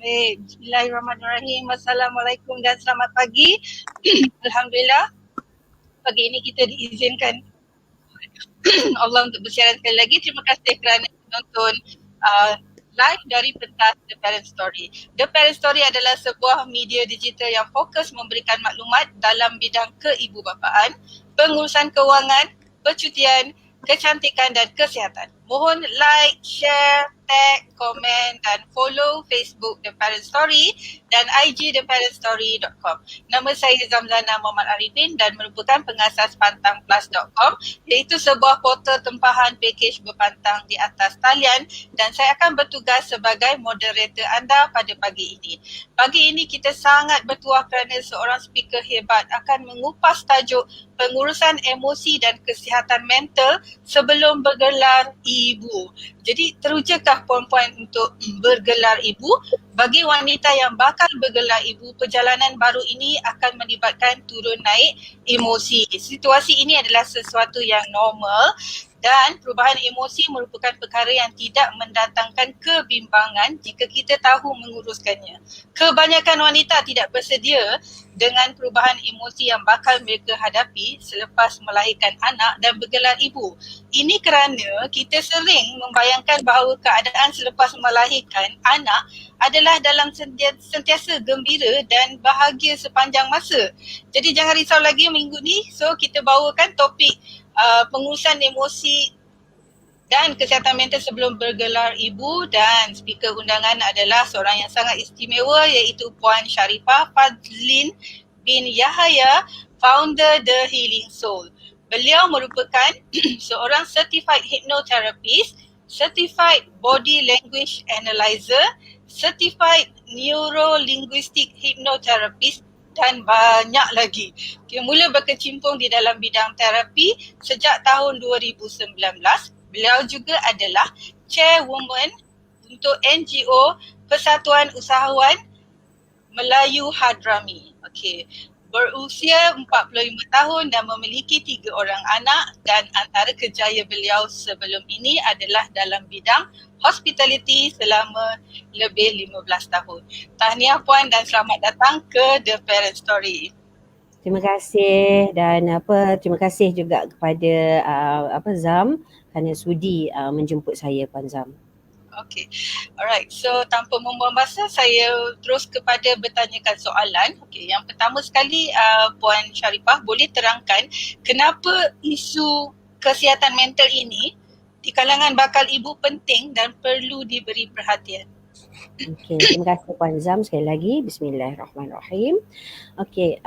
Baik, Bismillahirrahmanirrahim. Assalamualaikum dan selamat pagi. Alhamdulillah, pagi ini kita diizinkan Allah untuk bersiaran sekali lagi. Terima kasih kerana menonton live dari pentas The Parent Story. The Parent Story adalah sebuah media digital yang fokus memberikan maklumat dalam bidang keibubapaan, pengurusan kewangan, percutian, kecantikan dan kesihatan. Mohon like, share, tag, komen dan follow Facebook The Parent Story dan IG theparentstory.com. Nama saya Zamzana Muhammad Arifin dan merupakan pengasas pantangplus.com, iaitu sebuah portal tempahan pakej berpantang di atas talian, dan saya akan bertugas sebagai moderator anda pada pagi ini. Pagi ini kita sangat bertuah kerana seorang speaker hebat akan mengupas tajuk pengurusan emosi dan kesihatan mental sebelum bergelar ibu. Jadi terujakah puan-puan untuk bergelar ibu? Bagi wanita yang bakal bergelar ibu, perjalanan baru ini akan melibatkan turun naik emosi. Situasi ini adalah sesuatu yang normal dan perubahan emosi merupakan perkara yang tidak mendatangkan kebimbangan jika kita tahu menguruskannya. Kebanyakan wanita tidak bersedia dengan perubahan emosi yang bakal mereka hadapi selepas melahirkan anak dan bergelar ibu. Ini kerana kita sering membayangkan bahawa keadaan selepas melahirkan anak adalah dalam sentiasa gembira dan bahagia sepanjang masa. Jadi jangan risau lagi minggu ni. So kita bawakan topik pengurusan emosi dan kesihatan mental sebelum bergelar ibu, dan speaker undangan adalah seorang yang sangat istimewa, iaitu Puan Sharifah Fadlin bin Yahaya, founder The Healing Soul. Beliau merupakan seorang certified hypnotherapist, certified body language analyzer, certified neuro-linguistic hypnotherapist dan banyak lagi. Dia mula berkecimpung di dalam bidang terapi sejak tahun 2019. Beliau juga adalah chairwoman untuk NGO Persatuan Usahawan Melayu Hadrami. Okey. Berusia 45 tahun dan memiliki 3 orang anak, dan antara kerjaya beliau sebelum ini adalah dalam bidang hospitality selama lebih 15 tahun. Tahniah Puan dan selamat datang ke The Parent Story. Terima kasih, dan terima kasih juga kepada Zam kerana sudi menjemput saya, Puan Zam. Okay, alright. So tanpa membuang masa, saya terus kepada bertanyakan soalan. Okay, yang pertama sekali, Puan Sharifah boleh terangkan kenapa isu kesihatan mental ini di kalangan bakal ibu penting dan perlu diberi perhatian. Okey, terima kasih Puan Zam sekali lagi. Bismillahirrahmanirrahim. Okey,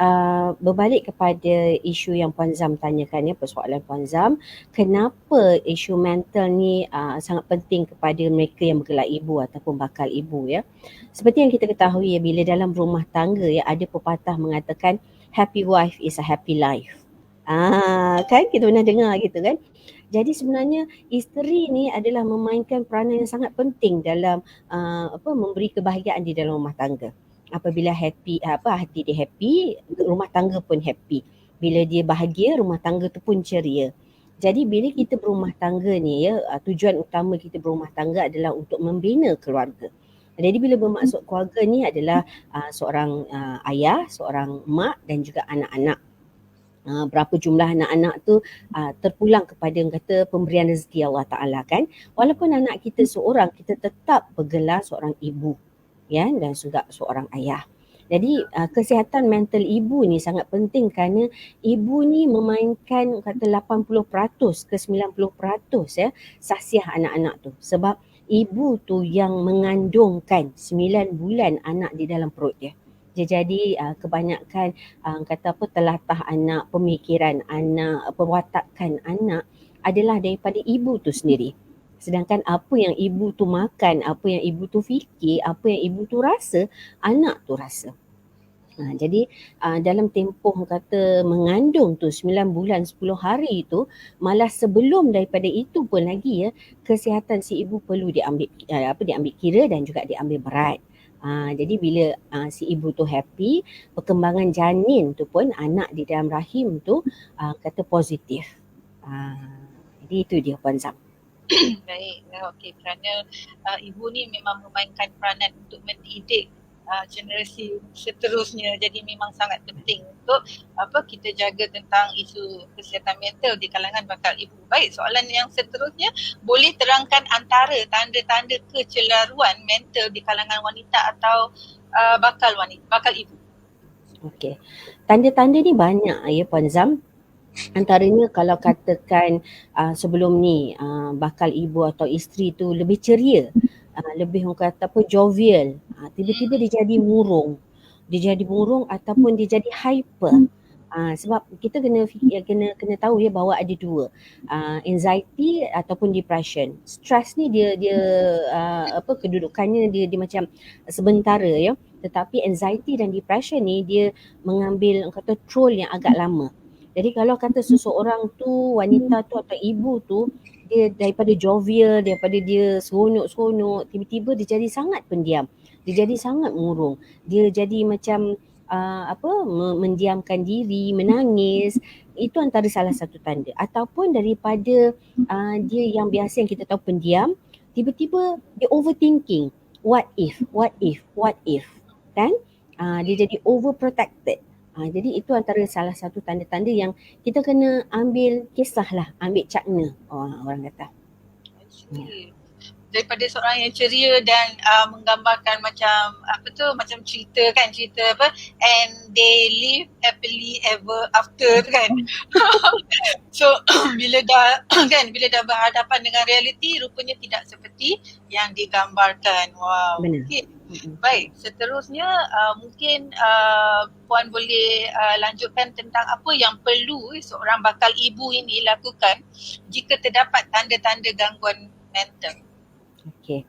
berbalik kepada isu yang Puan Zam tanyakan, ya, persoalan Puan Zam, kenapa isu mental ni sangat penting kepada mereka yang bergelar ibu ataupun bakal ibu, ya. Seperti yang kita ketahui, ya, bila dalam rumah tangga, ya, ada pepatah mengatakan happy wife is a happy life. Kan kita pernah dengar gitu kan. Jadi sebenarnya isteri ni adalah memainkan peranan yang sangat penting dalam memberi kebahagiaan di dalam rumah tangga. Apabila happy, hati dia happy, rumah tangga pun happy. Bila dia bahagia, rumah tangga tu pun ceria. Jadi bila kita berumah tangga ni, ya, tujuan utama kita berumah tangga adalah untuk membina keluarga. Jadi bila bermaksud keluarga ni adalah seorang ayah, seorang mak dan juga anak-anak. Berapa jumlah anak-anak tu terpulang kepada yang kata pemberian rezeki Allah Ta'ala kan. Walaupun anak kita seorang, kita tetap bergelar seorang ibu, ya, dan juga seorang ayah. Jadi kesihatan mental ibu ni sangat penting kerana ibu ni memainkan kata 80% ke 90%, ya, sahsiah anak-anak tu. Sebab ibu tu yang mengandungkan 9 bulan anak di dalam perut dia. Jadi kebanyakan telatah anak, pemikiran anak, perwatakan anak adalah daripada ibu tu sendiri. Sedangkan apa yang ibu tu makan, apa yang ibu tu fikir, apa yang ibu tu rasa, anak tu rasa. Jadi dalam tempoh kata mengandung tu 9 bulan 10 hari tu, malah sebelum daripada itu pun lagi, ya, kesihatan si ibu perlu diambil kira dan juga diambil berat. Jadi bila si ibu tu happy, perkembangan janin tu pun, anak di dalam rahim tu kata positif. Jadi itu dia Puan Zam. Baik, okey, kerana ibu ni memang memainkan peranan untuk mendidik generasi seterusnya, jadi memang sangat penting untuk kita jaga tentang isu kesihatan mental di kalangan bakal ibu. Baik, soalan yang seterusnya, boleh terangkan antara tanda-tanda kecelaruan mental di kalangan wanita atau bakal ibu? Okey. Tanda-tanda ni banyak ya Puan Zam. Antaranya kalau katakan sebelum ni bakal ibu atau isteri tu lebih ceria, lebih orang kata apa jovial, tiba-tiba dia jadi murung. Dia jadi murung ataupun dia jadi hyper. Sebab kita kena tahu ya bahawa ada dua, anxiety ataupun depression. Stress ni dia kedudukannya dia macam sementara ya. Tetapi anxiety dan depression ni dia mengambil orang kata troll yang agak lama. Jadi kalau kata seseorang tu, wanita tu atau ibu tu, dia daripada jovial, daripada dia seronok-seronok, tiba-tiba dia jadi sangat pendiam. Dia jadi sangat murung. Dia jadi macam mendiamkan diri, menangis. Itu antara salah satu tanda. Ataupun daripada dia yang biasa yang kita tahu pendiam, tiba-tiba dia overthinking. What if, what if, what if. Kan? Dia jadi overprotected. Jadi itu antara salah satu tanda-tanda yang kita kena ambil kisah lah, ambil cakna orang kata. Ya. Daripada seorang yang ceria dan menggambarkan macam macam cerita and they live happily ever after tu kan. So bila dah berhadapan dengan realiti, rupanya tidak seperti yang digambarkan. Wow. Benar. Okay. Baik, seterusnya mungkin Puan boleh lanjutkan tentang apa yang perlu seorang bakal ibu ini lakukan jika terdapat tanda-tanda gangguan mental. Okay.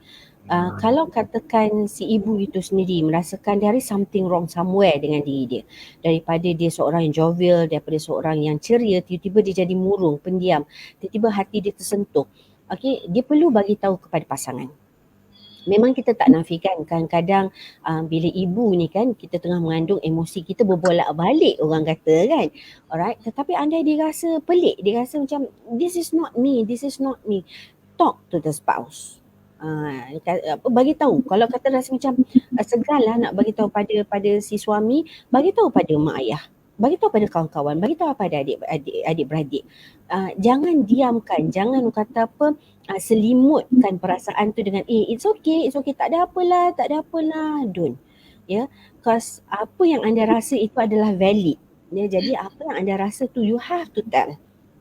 Kalau katakan si ibu itu sendiri merasakan there is something wrong somewhere dengan diri dia. Daripada dia seorang yang jovial, daripada seorang yang ceria, tiba-tiba dia jadi murung, pendiam. Tiba-tiba hati dia tersentuh. Okay, dia perlu bagi tahu kepada pasangan. Memang kita tak nafikan kadang-kadang bila ibu ni kan kita tengah mengandung, emosi kita berbolak-balik orang kata kan. Alright, tetapi andai dia rasa pelik, dia rasa macam this is not me, talk to the spouse. Bagi tahu kalau kata rasa macam segan lah nak bagi tahu pada si suami, bagi tahu pada mak ayah, bagi tahu pada kawan-kawan, bagi tahu pada adik-beradik. Jangan diamkan, jangan kata selimutkan perasaan tu dengan it's okay, tak ada apalah, don't. Ya, cause apa yang anda rasa itu adalah valid. Ya, jadi apa yang anda rasa tu you have to tell.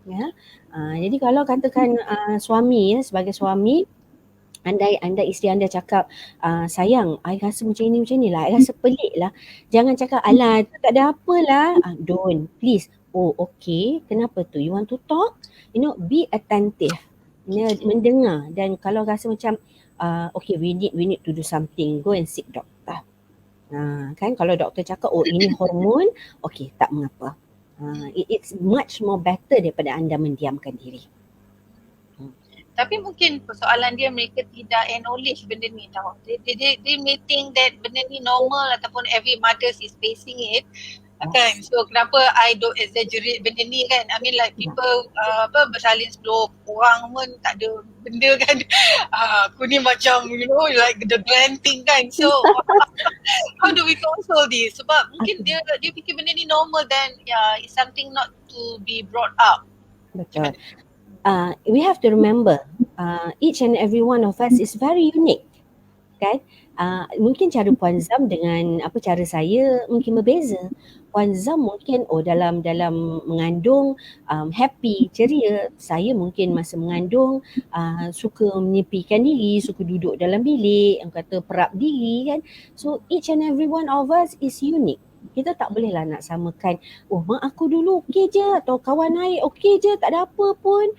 Ya. Jadi kalau katakan suami ya, sebagai suami, andai isteri anda cakap sayang, I rasa macam ni lah, I rasa pelik lah, jangan cakap alah tak ada apalah, don't, please. Oh okay, kenapa tu, you want to talk, be attentive, mendengar. Dan kalau rasa macam okay, we need to do something, go and seek doctor. Kan kalau doktor cakap oh ini hormon, okay, tak mengapa. It's much more better daripada anda mendiamkan diri. Tapi mungkin persoalan dia mereka tidak acknowledge benda ni tau. They may think that benda ni normal ataupun every mother is facing it. Kan? So kenapa I don't exaggerate benda ni kan? I mean like people bersalin 10 orang pun tak ada benda kan. Aku ni macam like the grand thing kan. So how do we console this? Sebab mungkin dia fikir benda ni normal dan it's something not to be brought up. Betul. We have to remember each and every one of us is very unique, kan? Mungkin cara Puan Zam dengan cara saya mungkin berbeza. Puan Zam mungkin dalam mengandung happy, ceria. Saya mungkin masa mengandung suka menyepikan diri, suka duduk dalam bilik, yang kata perap diri kan. So each and every one of us is unique. Kita tak bolehlah nak samakan, mak aku dulu okey je atau kawan I okey je, tak ada apa pun.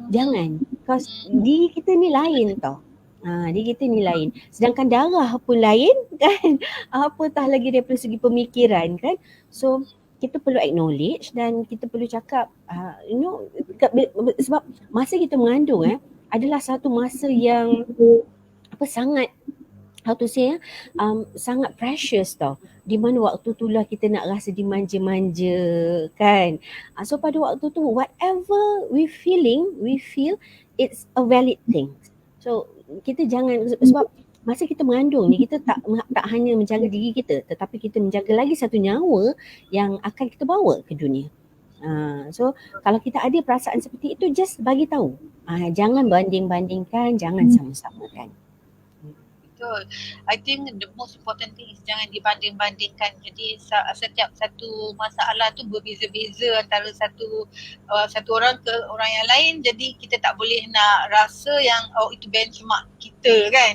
Jangan. Because diri kita ni lain tau. Diri kita ni lain. Sedangkan darah pun lain kan. Apatah lagi daripada segi pemikiran kan. So kita perlu acknowledge dan kita perlu cakap sebab masa kita mengandung adalah satu masa yang sangat sangat precious tau. Di mana waktu tu lah kita nak rasa dimanja-manja kan. So pada waktu tu whatever we feel, it's a valid thing. So kita jangan, sebab masa kita mengandung ni kita tak hanya menjaga diri kita, tetapi kita menjaga lagi satu nyawa yang akan kita bawa ke dunia. So kalau kita ada perasaan seperti itu, just bagi tahu. Jangan banding-bandingkan, jangan sama-samakan. Betul. I think the most important thing is jangan dibanding-bandingkan. Jadi setiap satu masalah tu berbeza-beza antara satu orang ke orang yang lain. Jadi kita tak boleh nak rasa yang itu benchmark kita kan.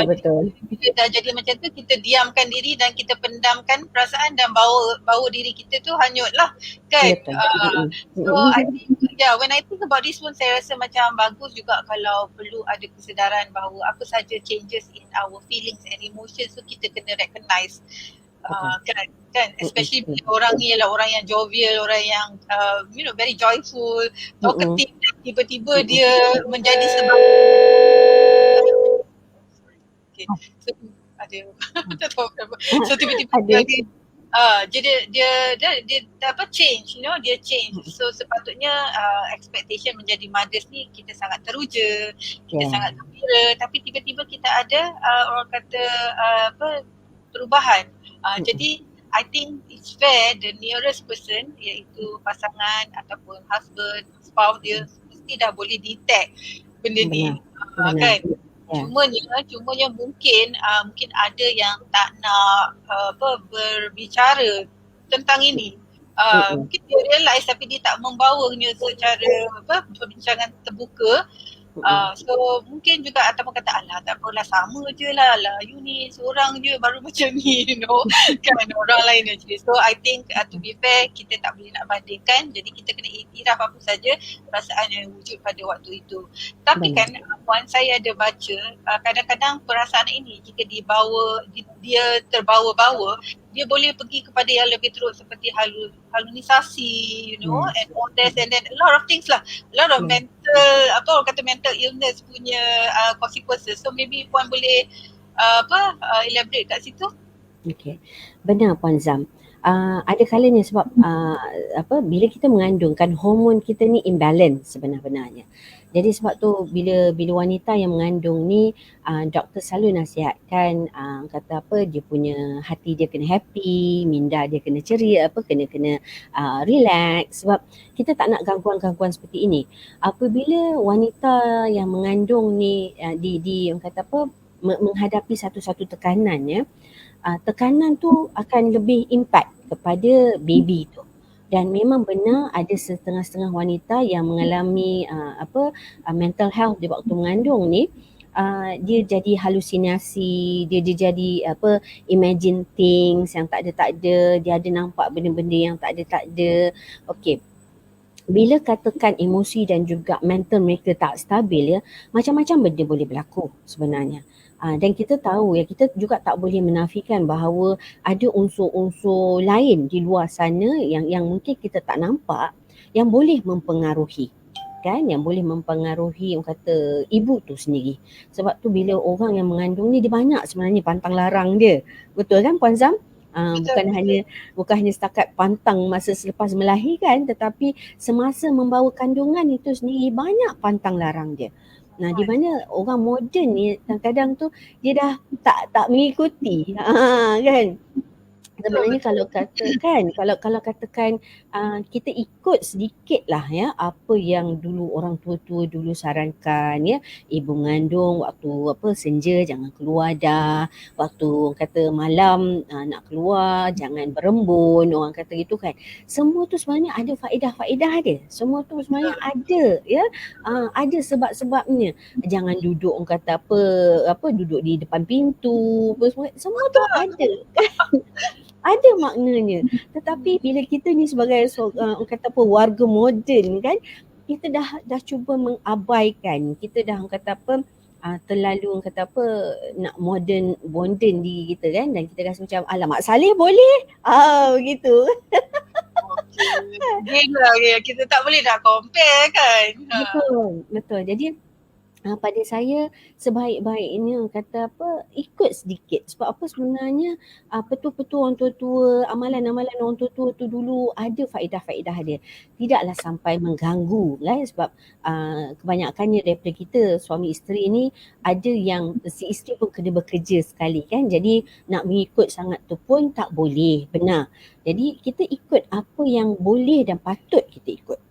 Betul. Bila dah jadi macam tu, kita diamkan diri dan kita pendamkan perasaan dan bawa diri kita tu hanyut lah kan. So I think when I think about this pun saya rasa macam bagus juga kalau perlu ada kesedaran bahawa apa saja changes in our feelings and emotions, so kita kena recognize kan especially bila orang ni ialah orang yang jovial, orang yang very joyful, talkative, tiba-tiba dia menjadi sebab so ada so tiba-tiba dia apa change, dia change. So sepatutnya expectation menjadi mothers ni kita sangat teruja, kita sangat gembira, tapi tiba-tiba kita ada orang kata perubahan. Jadi I think it's fair the nearest person, iaitu pasangan ataupun husband, spouse dia mesti dah boleh detect benda ni kan. Cumanya mungkin ada yang tak nak berbicara tentang ini. Mungkin dia realize tapi dia tak membawanya secara perbincangan terbuka. So mungkin juga ataupun kata alah tak apalah, sama je lah you ni seorang je baru macam ni kan orang lain actually. So I think to be fair, kita tak boleh nak bandingkan, jadi kita kena iktiraf apa saja perasaan yang wujud pada waktu itu. Tapi kan Puan, saya ada baca kadang-kadang perasaan ini jika dia terbawa-bawa, dia boleh pergi kepada yang lebih teruk seperti halusinasi, and all that, and then a lot of things lah, a lot of mental illness punya consequences. So maybe Puan boleh elaborate kat situ. Okay, benar Puan Zam. Ada kalanya sebab bila kita mengandung kan, hormon kita ni imbalance sebenarnya. Jadi sebab tu bila wanita yang mengandung ni, doktor selalu nasihatkan kata dia punya hati dia kena happy, minda dia kena ceria, kena relax, sebab kita tak nak gangguan-gangguan seperti ini. Apabila wanita yang mengandung ni menghadapi satu-satu tekanan, tekanan tu akan lebih impact kepada baby tu. Dan memang benar ada setengah-setengah wanita yang mengalami mental health di waktu mengandung ni, dia jadi halusinasi, dia jadi imagine things yang tak ada, dia ada nampak benda-benda yang tak ada. Okey. Bila katakan emosi dan juga mental mereka tak stabil, macam-macam benda boleh berlaku sebenarnya. Dan kita tahu kita juga tak boleh menafikan bahawa ada unsur-unsur lain di luar sana yang mungkin kita tak nampak, yang boleh mempengaruhi kan, yang boleh mempengaruhi orang kata ibu tu sendiri. Sebab tu bila orang yang mengandung ni, dia banyak sebenarnya pantang larang dia. Betul kan Puan Zam? Bukan hanya setakat pantang masa selepas melahirkan, tetapi semasa membawa kandungan itu sendiri banyak pantang larang dia. Nah, di mana orang moden ni kadang-kadang tu dia dah tak mengikuti, kan. Sebenarnya kalau katakan kita ikut sedikit lah apa yang dulu orang tua-tua dulu sarankan, ibu mengandung waktu senja jangan keluar dah, waktu kata malam nak keluar jangan berembun, orang kata gitu kan. Semua tu sebenarnya ada faedah-faedah dia. Semua tu sebenarnya ada ada sebab-sebabnya. Jangan duduk orang kata duduk di depan pintu, semua tu ada kan. Ada maknanya. Tetapi bila kita ni sebagai warga moden kan, kita dah cuba mengabaikan, kita dah terlalu nak moden diri kita kan, dan kita rasa macam alamak Saleh boleh begitu. Gila, kita tak boleh nak compare kan. Betul. Jadi Pada saya sebaik-baiknya orang kata apa, ikut sedikit. Sebab apa sebenarnya petua-petua orang tua-tua, amalan-amalan orang tua-tua tu dulu ada faedah-faedah dia. Tidaklah sampai mengganggu lah ya, sebab kebanyakannya daripada kita suami isteri ni ada yang si isteri pun kena bekerja sekali kan. Jadi nak mengikut sangat tu pun tak boleh, benar. Jadi kita ikut apa yang boleh dan patut kita ikut.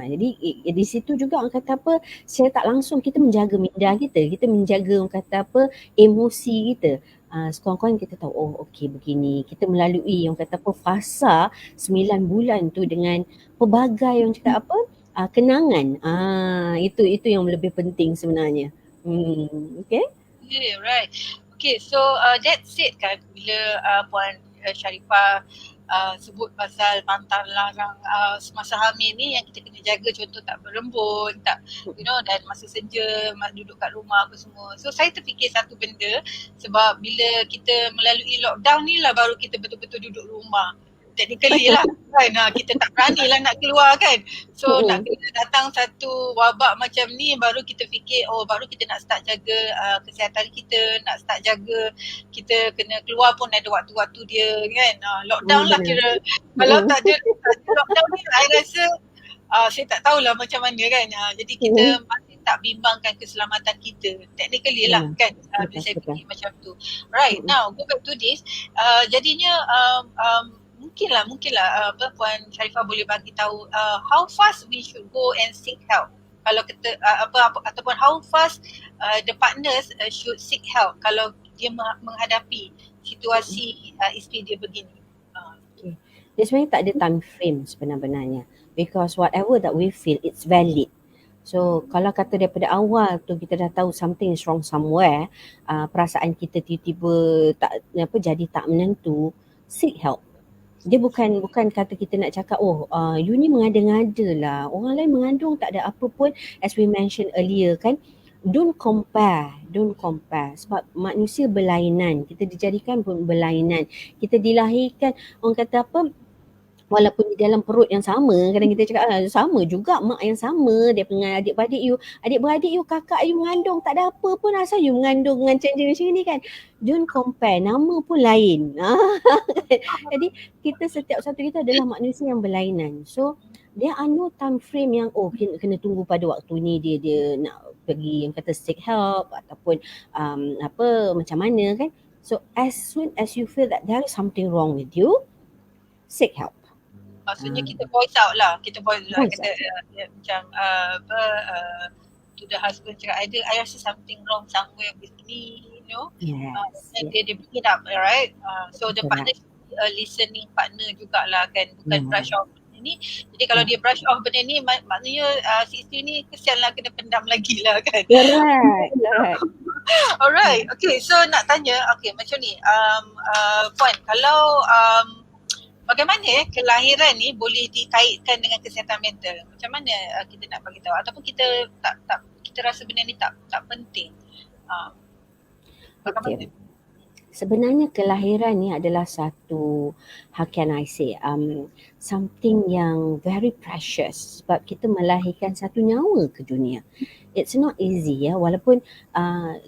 Jadi di situ juga orang kata apa, secara tak langsung kita menjaga minda kita menjaga orang kata apa, emosi kita. Sekurang-kurangnya kita tahu, oh okey begini. Kita melalui orang kata apa, fasa 9 bulan tu dengan pelbagai orang cakap apa, kenangan. Itu yang lebih penting sebenarnya. Okay? Yeah, right. Okay, so that said kan, bila Puan Sharifah sebut pasal pantang larang semasa hamil ni yang kita kena jaga, contoh tak berembun, tak dan masa senja duduk kat rumah apa semua. So saya terfikir satu benda, sebab bila kita melalui lockdown ni lah baru kita betul-betul duduk rumah. Technically lah kan, kita tak berani lah nak keluar kan. So nak kena datang satu wabak macam ni baru kita fikir, baru kita nak start jaga kesihatan kita, nak start jaga kita kena keluar pun ada waktu-waktu dia kan. Lockdown lah kira. Kalau tak ada lockdown ni saya rasa saya tak tahulah macam mana kan. Jadi kita masih tak bimbangkan keselamatan kita. Technically lah kan, bila saya fikir macam tu. Right, now go back to this. Jadinya mungkinlah Puan Sharifah boleh bagi tahu how fast we should go and seek help. Kalau kita ataupun how fast the partners should seek help kalau dia menghadapi situasi isteri dia begini. Dia sebenarnya tak ada time frame sebenarnya, because whatever that we feel, it's valid. So kalau kata daripada awal tu kita dah tahu something is wrong somewhere, perasaan kita tiba-tiba jadi tak menentu, seek help. Dia bukan kata kita nak cakap you ni mengada-ngada lah, orang lain mengandung tak ada apa pun, as we mentioned earlier kan. Don't compare sebab manusia berlainan, kita dijadikan pun berlainan, kita dilahirkan orang kata apa, walaupun di dalam perut yang sama, kadang kita cakap sama juga, mak yang sama, dia dengan adik-beradik you, kakak you mengandung, tak ada apa pun, asal you mengandung dengan cara macam ni kan. Don't compare, nama pun lain. Jadi kita setiap satu kita adalah manusia yang berlainan. So there are no time frame yang kena tunggu pada waktu ni dia nak pergi yang kata seek help ataupun macam mana kan. So as soon as you feel that there is something wrong with you, seek help. Maksudnya kita voice out lah. Kita voice out. Kata macam to the husband cakap, I rasa something wrong somewhere with me, Yes. And dia bring it up, right? So the partner should be a listening partner jugalah kan. Bukan brush off benda ni. Jadi kalau dia brush off benda ni, maknanya si isteri ni kesian lah, kena pendam lagi lah kan. Correct. Alright. Okay, so nak tanya, macam ni. Puan, kalau bagaimana kelahiran ni boleh dikaitkan dengan kesihatan mental? Macam mana kita nak bagi tahu, ataupun kita kita rasa benda ni tak penting? Bagaimana? Okay. Sebenarnya kelahiran ni adalah satu, how can I say, something yang very precious, sebab kita melahirkan satu nyawa ke dunia. It's not easy ya, walaupun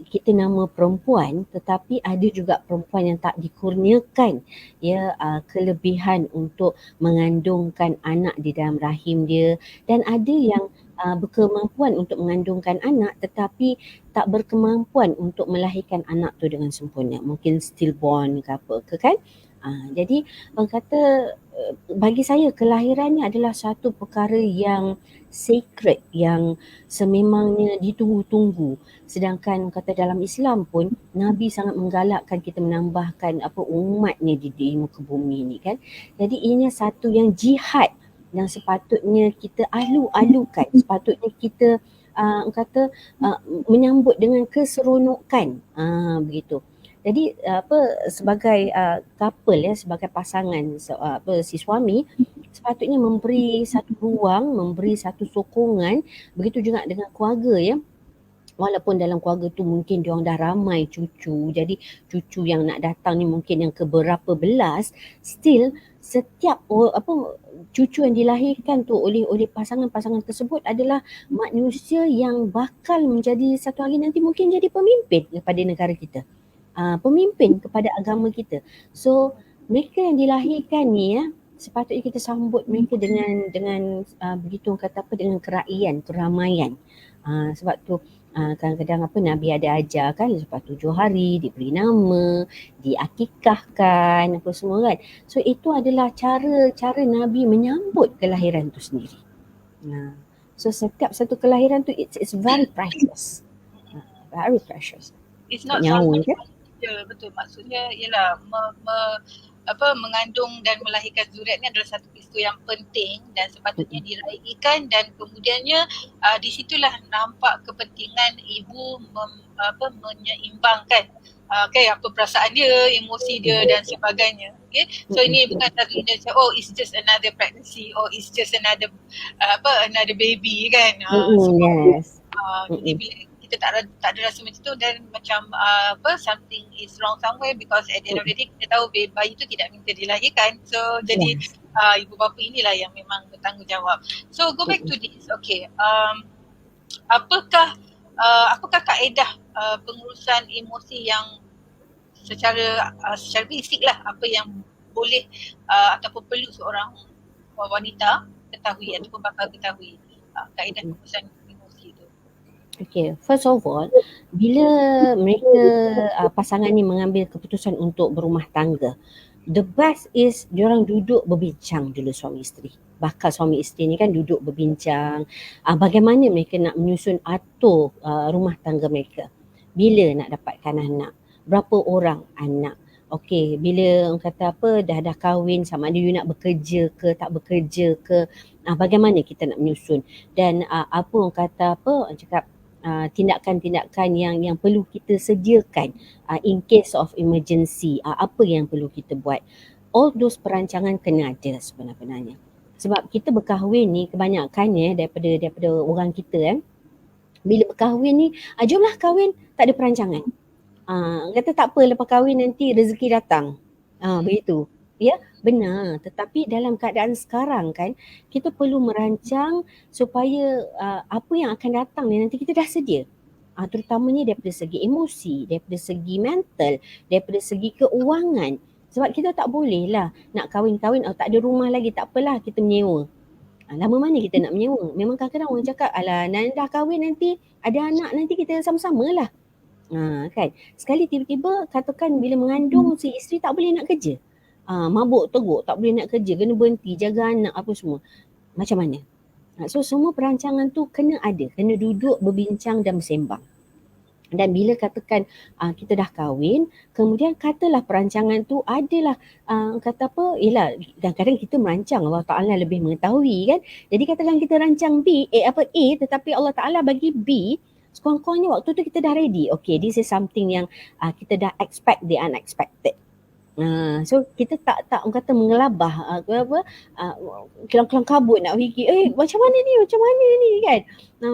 kita nama perempuan, tetapi ada juga perempuan yang tak dikurniakan ya kelebihan untuk mengandungkan anak di dalam rahim dia, dan ada yang berkemampuan untuk mengandungkan anak tetapi tak berkemampuan untuk melahirkan anak tu dengan sempurna, mungkin stillborn ke apa ke kan. Jadi orang kata bagi saya kelahiran ni adalah satu perkara yang sacred, yang sememangnya ditunggu-tunggu. Sedangkan kata dalam Islam pun Nabi sangat menggalakkan kita menambahkan umatnya di muka bumi ni kan. Jadi ianya satu yang jihad yang sepatutnya kita alu-alukan, sepatutnya kita menyambut dengan keseronokan, begitu. Jadi sebagai couple ya, sebagai pasangan si suami sepatutnya memberi satu ruang, memberi satu sokongan, begitu juga dengan keluarga ya, walaupun dalam keluarga tu mungkin diorang dah ramai cucu, jadi cucu yang nak datang ni mungkin yang keberapa belas, still setiap cucu yang dilahirkan tu oleh pasangan-pasangan tersebut adalah manusia yang bakal menjadi satu hari nanti mungkin jadi pemimpin kepada negara kita. Pemimpin kepada agama kita. So mereka yang dilahirkan ni sepatutnya kita sambut mereka dengan begitu orang kata apa, dengan keramaian. Sebab tu kadang-kadang Nabi ada ajar kan, lepas 7 hari diberi nama, diakikahkan apa semua kan. So itu adalah cara Nabi menyambut kelahiran tu sendiri. So setiap satu kelahiran tu it's very precious. Very precious. It's not nyawa something betul, maksudnya ialah mengandung dan melahirkan zuriat ni adalah satu peristiwa yang penting dan sepatutnya diraikan, dan kemudiannya di situlah nampak kepentingan ibu menyeimbangkan apa perasaan dia, emosi dia dan sebagainya. Okay, so ini bukan satu dia it's just another pregnancy or it's just another baby kan. Yes. Jadi bila kita tak ada rasa macam tu, dan macam something is wrong somewhere, because at the end of the day kita tahu bayi tu tidak minta dilahirkan. So jadi ibu bapa inilah yang memang bertanggungjawab. So go back to this. Okay, apakah kaedah pengurusan emosi yang secara basic lah, apa yang boleh ataupun perlu seorang wanita ketahui ataupun bakal ketahui kaedah pengurusan emosi tu? Okay, first of all, bila mereka pasangan ni mengambil keputusan untuk berumah tangga, the best is diorang duduk berbincang dulu, suami isteri. Bakal suami isteri ni kan duduk berbincang bagaimana mereka nak menyusun atur rumah tangga mereka. Bila nak dapatkan anak, berapa orang anak. Okay, bila orang kata dah kahwin, sama ada you nak bekerja ke tak bekerja ke, bagaimana kita nak menyusun, dan apa orang kata cakap tindakan-tindakan yang perlu kita sediakan in case of emergency, apa yang perlu kita buat. All those perancangan kena ada sebenarnya. Sebab kita berkahwin ni kebanyakan daripada orang kita bila berkahwin ni, jomlah kahwin, tak ada perancangan. Kata tak apa, lepas kahwin nanti rezeki datang. Begitu. Ya, benar. Tetapi dalam keadaan sekarang kan, kita perlu merancang supaya apa yang akan datang ni nanti kita dah sedia. Terutamanya daripada segi emosi, daripada segi mental, daripada segi keuangan. Sebab kita tak boleh lah nak kahwin-kahwin, tak ada rumah lagi, tak apalah kita menyewa. Lama mana kita nak menyewa? Memang kadang-kadang orang cakap, alah dah kahwin nanti, ada anak nanti kita sama-sama lah. Kan? Sekali tiba-tiba katakan bila mengandung si isteri tak boleh nak kerja. Mabuk teruk, tak boleh nak kerja, kena berhenti jaga anak apa semua. Macam mana? So semua perancangan tu kena ada, kena duduk berbincang dan bersembang. Dan bila katakan kita dah kahwin, kemudian katalah perancangan tu adalah ialah kadang-kadang kita merancang, Allah Ta'ala lebih mengetahui kan. Jadi katakan kita rancang A tetapi Allah Ta'ala bagi B, sekurang-kurangnya waktu tu kita dah ready. Okay, this is something yang kita dah expect the unexpected. So kita tak orang kata mengelabah kelang-kelang kabut nak fikir macam mana ni kan.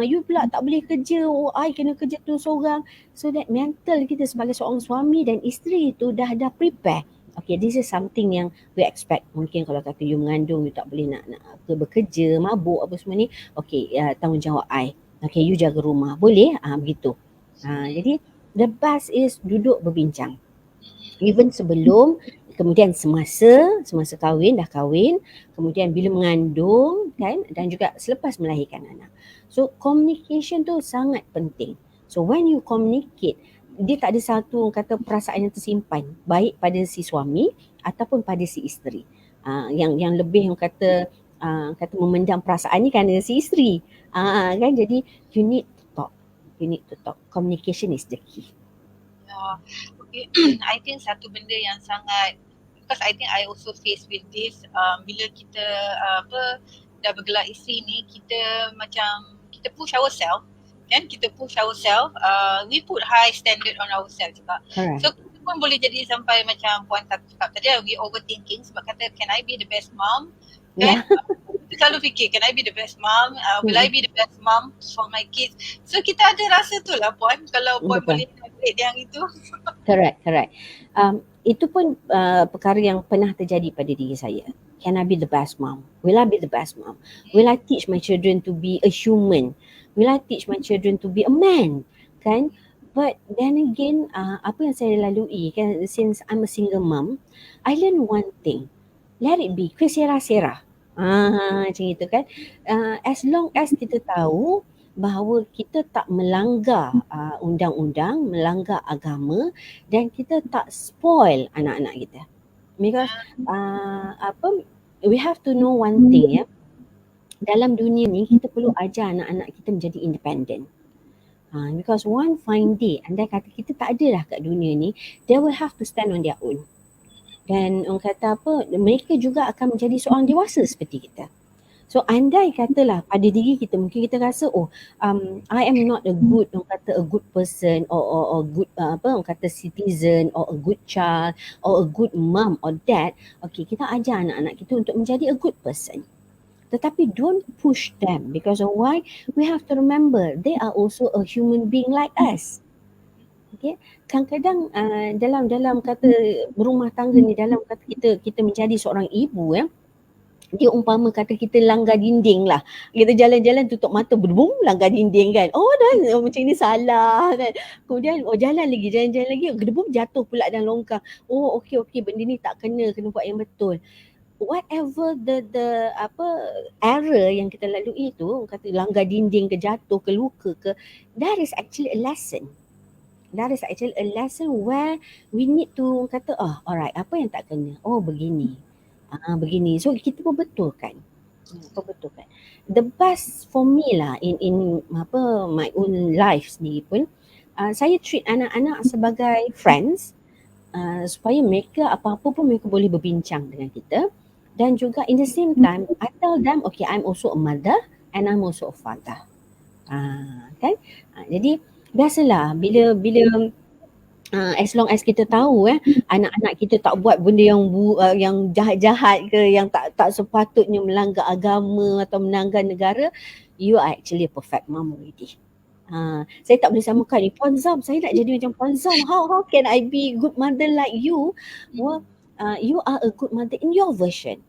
You pula tak boleh kerja, I kena kerja tu seorang. So that mental kita sebagai seorang suami dan isteri tu dah prepare. Okay, this is something yang we expect. Mungkin kalau kata you mengandung, you tak boleh nak bekerja, mabuk apa semua ni. Okay, tanggungjawab I. Okay, you jaga rumah. Boleh? Begitu. Jadi the best is duduk berbincang. Even sebelum, kemudian semasa kahwin, dah kahwin, kemudian bila mengandung kan, dan juga selepas melahirkan anak. So communication tu sangat penting. So when you communicate, dia tak ada satu kata perasaan yang tersimpan, baik pada si suami ataupun pada si isteri. Yang lebih yang kata memendam perasaan ni kerana si isteri. Kan, jadi you need to talk. Communication is the key. I think satu benda yang sangat, because I think I also face with this, bila kita dah bergelar isteri ni, kita push ourselves kan, we put high standard on ourselves juga. Correct. So kita pun boleh jadi sampai macam Puan Tatu cakap tadi, we overthinking sebab kata can I be the best mom kan. selalu fikir, can I be the best mom? Will I be the best mom for my kids? So kita ada rasa tu lah Puan, kalau Puan Betul. boleh elaborate yang itu. Correct. Itu pun perkara yang pernah terjadi pada diri saya. Can I be the best mom? Will I be the best mom? Will I teach my children to be a human? Will I teach my children to be a man? Kan? But then again, apa yang saya lalui kan, since I'm a single mom, I learn one thing. Let it be. Kesera-sera. Macam itu kan. As long as kita tahu bahawa kita tak melanggar undang-undang, melanggar agama dan kita tak spoil anak-anak kita. Because we have to know one thing ya. Dalam dunia ni kita perlu ajar anak-anak kita menjadi independent. Because one fine day, andai kata kita tak ada dah kat dunia ni, they will have to stand on their own. Dan orang kata mereka juga akan menjadi seorang dewasa seperti kita. So andai katalah pada diri kita mungkin kita rasa I am not a good person or good orang kata citizen or a good child or a good mom or dad. Okay, kita ajar anak-anak kita untuk menjadi a good person. Tetapi don't push them because of why? We have to remember they are also a human being like us. Okay, kadang-kadang dalam kata berumah tangga ni, dalam kata kita menjadi seorang ibu ya, dia umpama kata kita langgar dinding lah. Kita jalan-jalan tutup mata, berbum, langgar dinding kan. Macam ni salah kan. Kemudian jalan lagi, gedebum jatuh pula dalam longkang. Okey, benda ni tak kena buat yang betul. Whatever the error yang kita lalui tu, kata langgar dinding ke, jatuh ke, luka ke, that is actually a lesson. That is actually a lesson where we need to kata, alright, apa yang tak kena? Begini. Begini. So kita perbetulkan. The best for me lah in my own life sendiri pun, saya treat anak-anak sebagai friends, supaya mereka apa-apa pun mereka boleh berbincang dengan kita. Dan juga in the same time, I tell them, okay, I'm also a mother and I'm also a father. Kan? Jadi biasalah bila as long as kita tahu anak-anak kita tak buat benda yang jahat-jahat ke, yang tak sepatutnya melanggar agama atau melanggar negara, you are actually a perfect mom already. Saya tak boleh samakan ni, Puan Zam, saya nak jadi macam Puan Zam. How can I be good mother like you? Well, you are a good mother in your version.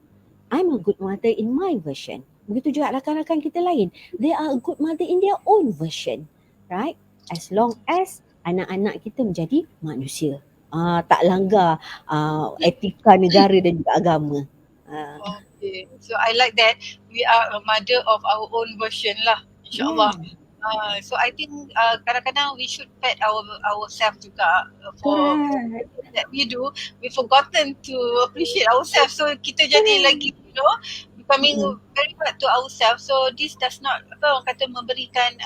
I'm a good mother in my version. Begitu juga rakan-rakan kita lain. They are a good mother in their own version. Right? As long as anak-anak kita menjadi manusia. Tak langgar etika negara dan juga agama. Okay. So I like that. We are a mother of our own version lah. InsyaAllah. So I think kadang-kadang we should pet ourselves juga for that we do. We forgotten to appreciate ourselves. So kita jadi lagi becoming very hard to ourselves. So this does not orang kata memberikan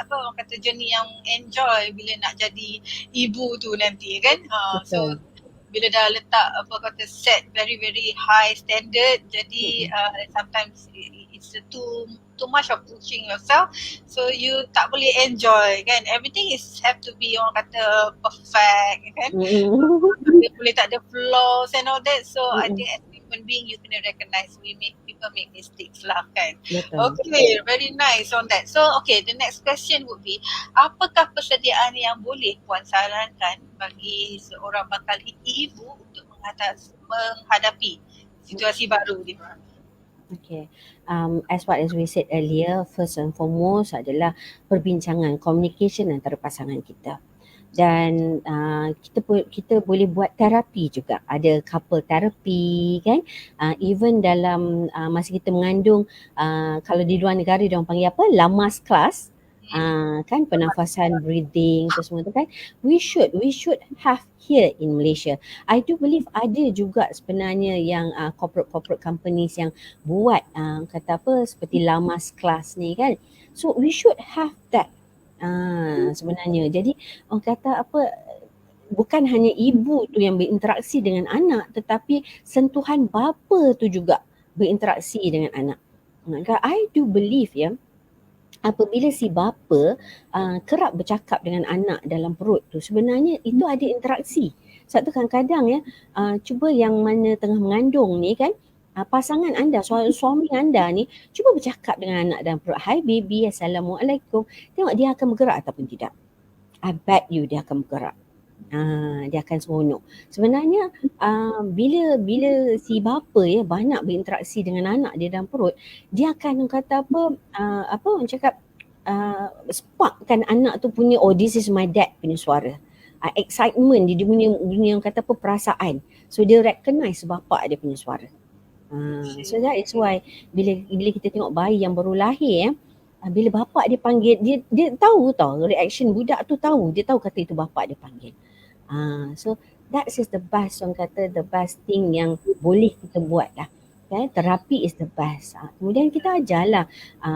orang kata journey yang enjoy bila nak jadi ibu tu nanti kan. So bila dah letak set very very high standard, jadi sometimes it's too much of pushing yourself, so you tak boleh enjoy kan. Everything is have to be orang kata perfect kan. Boleh tak ada flaws and all that. So I think as human being you kena recognize people make mistakes lah kan. Okay, very nice on that. So okay, the next question would be, apakah persediaan yang boleh Puan sarankan bagi seorang bakal ibu untuk menghadapi situasi baru ni? Okay, as we said earlier, first and foremost adalah perbincangan, communication antara pasangan kita. Dan kita boleh buat terapi juga. Ada couple therapy kan. Even dalam masa kita mengandung, kalau di luar negara dia orang panggil apa? Lamas class. Kan, pernafasan, breathing tu semua tu kan. We should have here in Malaysia. I do believe ada juga sebenarnya yang corporate companies yang buat kata apa seperti Lamas class ni kan. So we should have that sebenarnya. Jadi orang kata apa, bukan hanya ibu tu yang berinteraksi dengan anak, tetapi sentuhan bapa tu juga berinteraksi dengan anak. I do believe apabila si bapa kerap bercakap dengan anak dalam perut tu, sebenarnya itu ada interaksi. Sebab tu kadang-kadang cuba yang mana tengah mengandung ni kan, pasangan anda, suami anda ni cuba bercakap dengan anak dalam perut. Hai baby, Assalamualaikum. Tengok dia akan bergerak ataupun tidak. I bet you dia akan bergerak. Dia akan seronok. Sebenarnya bila si bapa banyak berinteraksi dengan anak dia dalam perut, dia akan kata orang cakap sparkkan anak tu punya, oh this is my dad punya suara. Excitement dia punya yang kata perasaan. So dia recognize bapa dia punya suara. So that is why bila kita tengok bayi yang baru lahir bila bapa dia panggil, dia tahu reaction budak tu, dia tahu kata itu bapa dia panggil. So that is the best, orang kata the best thing yang boleh kita buat lah. Terapi is the best. Kemudian kita ajarlah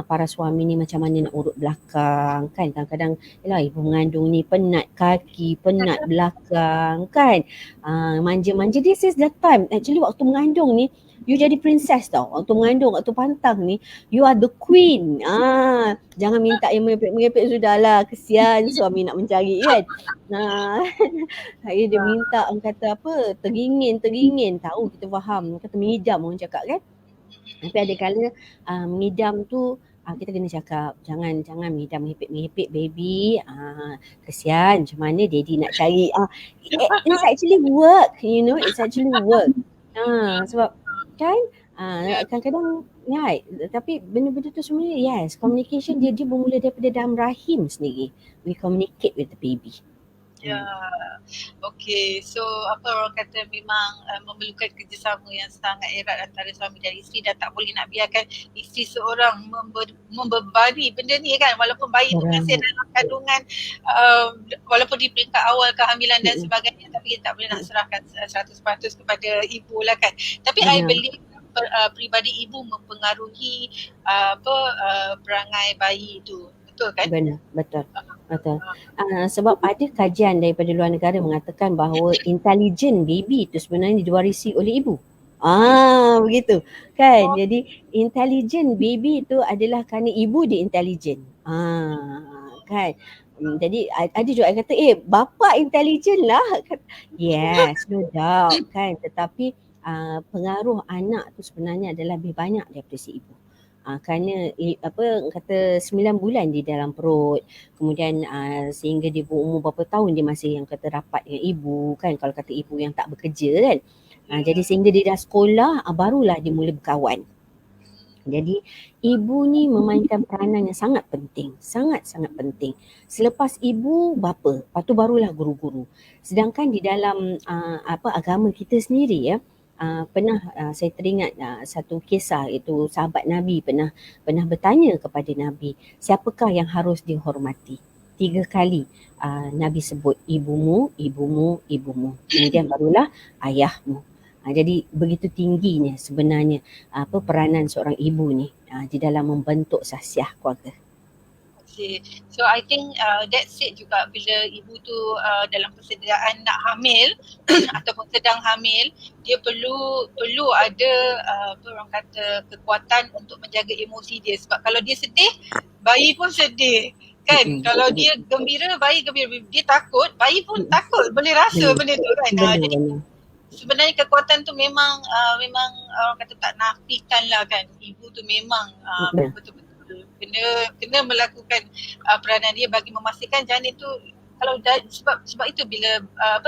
para suami ni macam mana nak urut belakang kan. Kadang-kadang ibu mengandung ni penat kaki, penat belakang kan. Manja-manja, this is the time. Actually waktu mengandung ni you jadi princess tau. Waktu mengandung, waktu pantang ni, you are the queen. Jangan minta yang merepek-merepek, sudahlah. Kesian suami nak mencari kan. Dia minta, orang kata teringin. Tahu kita faham. Kata mengidam orang cakap kan. Tapi ada kala mengidam tu, kita kena cakap, jangan mengidam merepek-merepek baby. Kesian macam mana daddy nak cari. It's actually work, it's actually work. Sebab kan kadang-kadang tapi benda-benda tu sebenarnya communication dia bermula daripada dalam rahim sendiri. We communicate with the baby. Okay, so orang kata memang memerlukan kerjasama yang sangat erat antara suami dan isteri, dan tak boleh nak biarkan isteri seorang membebani benda ni kan, walaupun bayi tu masih dalam kandungan, walaupun di peringkat awal kehamilan dan sebagainya, tapi tak boleh nak serahkan 100% kepada ibu lah kan. Tapi I believe peribadi ibu mempengaruhi perangai bayi itu. Betul kan? Betul. Sebab ada kajian daripada luar negara mengatakan bahawa intelligent baby itu sebenarnya diwarisi oleh ibu. Begitu kan. Jadi intelligent baby itu adalah kerana ibu dia intelligent. Kan. Jadi ada juga yang kata bapa intelligent lah. Yes, no doubt kan. Tetapi pengaruh anak tu sebenarnya adalah lebih banyak daripada si ibu. Kerana kata 9 bulan di dalam perut, kemudian sehingga dia berumur berapa tahun dia masih yang kata rapat dengan ibu kan, kalau kata ibu yang tak bekerja kan. Jadi sehingga dia dah sekolah barulah dia mula berkawan. Jadi ibu ni memainkan peranan yang sangat penting, sangat-sangat penting. Selepas ibu bapa, lepas tu barulah guru-guru. Sedangkan di dalam agama kita sendiri pernah saya teringat satu kisah, itu sahabat Nabi pernah bertanya kepada Nabi, siapakah yang harus dihormati? 3 kali Nabi sebut ibumu, kemudian barulah ayahmu. Jadi begitu tingginya sebenarnya peranan seorang ibu ni di dalam membentuk sahsiah keluarga. So I think that's it juga bila ibu tu dalam persediaan nak hamil ataupun sedang hamil, dia perlu ada orang kata kekuatan untuk menjaga emosi dia. Sebab kalau dia sedih, bayi pun sedih kan. Kalau dia gembira, bayi gembira. Dia takut, bayi pun takut. Boleh rasa benda tu kan. Jadi sebenarnya kekuatan tu memang orang kata tak nafikan lah kan. Ibu tu memang betul-betul kena melakukan peranan dia bagi memastikan janin tu, kalau sebab itu bila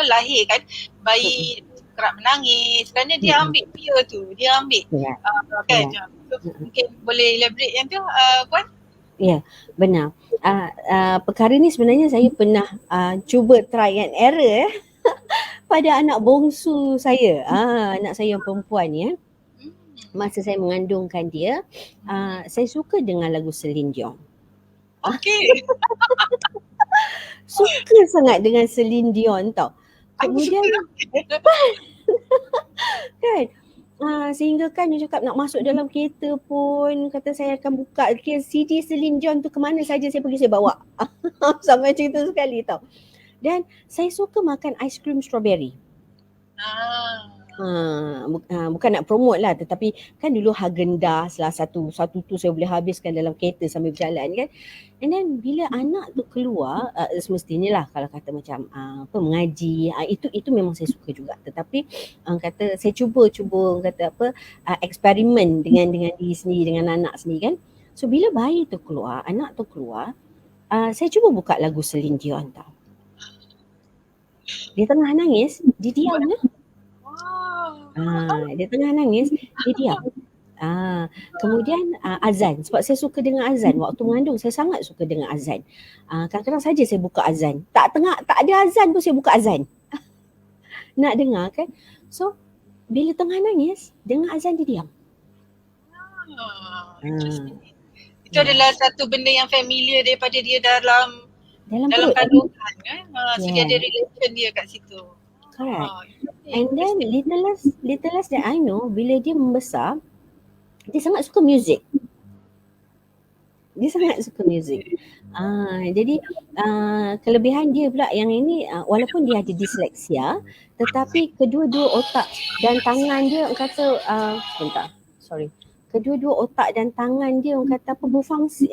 lahir kan, bayi kerap menangis kerana dia ambil fear tu, kan. So, mungkin boleh elaborate yang tu Puan? Ya, benar. Perkara ni sebenarnya saya pernah cuba try and error pada anak bongsu saya, anak saya yang perempuan ni. Masa saya mengandungkan dia, saya suka dengar lagu Celine Dion. Okay. Suka sangat dengan Celine Dion tau. Kemudian kan, sehingga kan dia cakap nak masuk dalam kereta pun, kata saya akan buka CD Celine Dion tu, kemana saja saya pergi saya bawa. Sampai cerita sekali tau. Dan saya suka makan aiskrim strawberry. Bukan nak promote lah, tetapi kan dulu Haagen-Dazs lah satu tu saya boleh habiskan dalam kereta sambil berjalan kan. And then bila anak tu keluar, semestinya lah kalau kata macam mengaji, itu memang saya suka juga. Tetapi kata saya cuba kata eksperimen dengan diri sendiri, dengan anak sendiri kan. So bila bayi tu keluar, anak tu keluar, saya cuba buka lagu Celine Dion tau. Dia tengah nangis, dia diam je. Dia tengah nangis, dia diam. Kemudian azan, sebab saya suka dengar azan. Waktu mengandung saya sangat suka dengar azan. Kadang-kadang saja saya buka azan. Tak ada azan pun saya buka azan. Nak dengar kan. So bila tengah nangis, dengar azan dia diam. Itu adalah satu benda yang familiar daripada dia dalam kandungan kan. So dia ada relation dia kat situ. Correct. And then little that I know, bila dia membesar, dia sangat suka muzik. Jadi kelebihan dia pula yang ini, walaupun dia ada disleksia, tetapi kedua-dua otak dan tangan dia kedua-dua otak dan tangan dia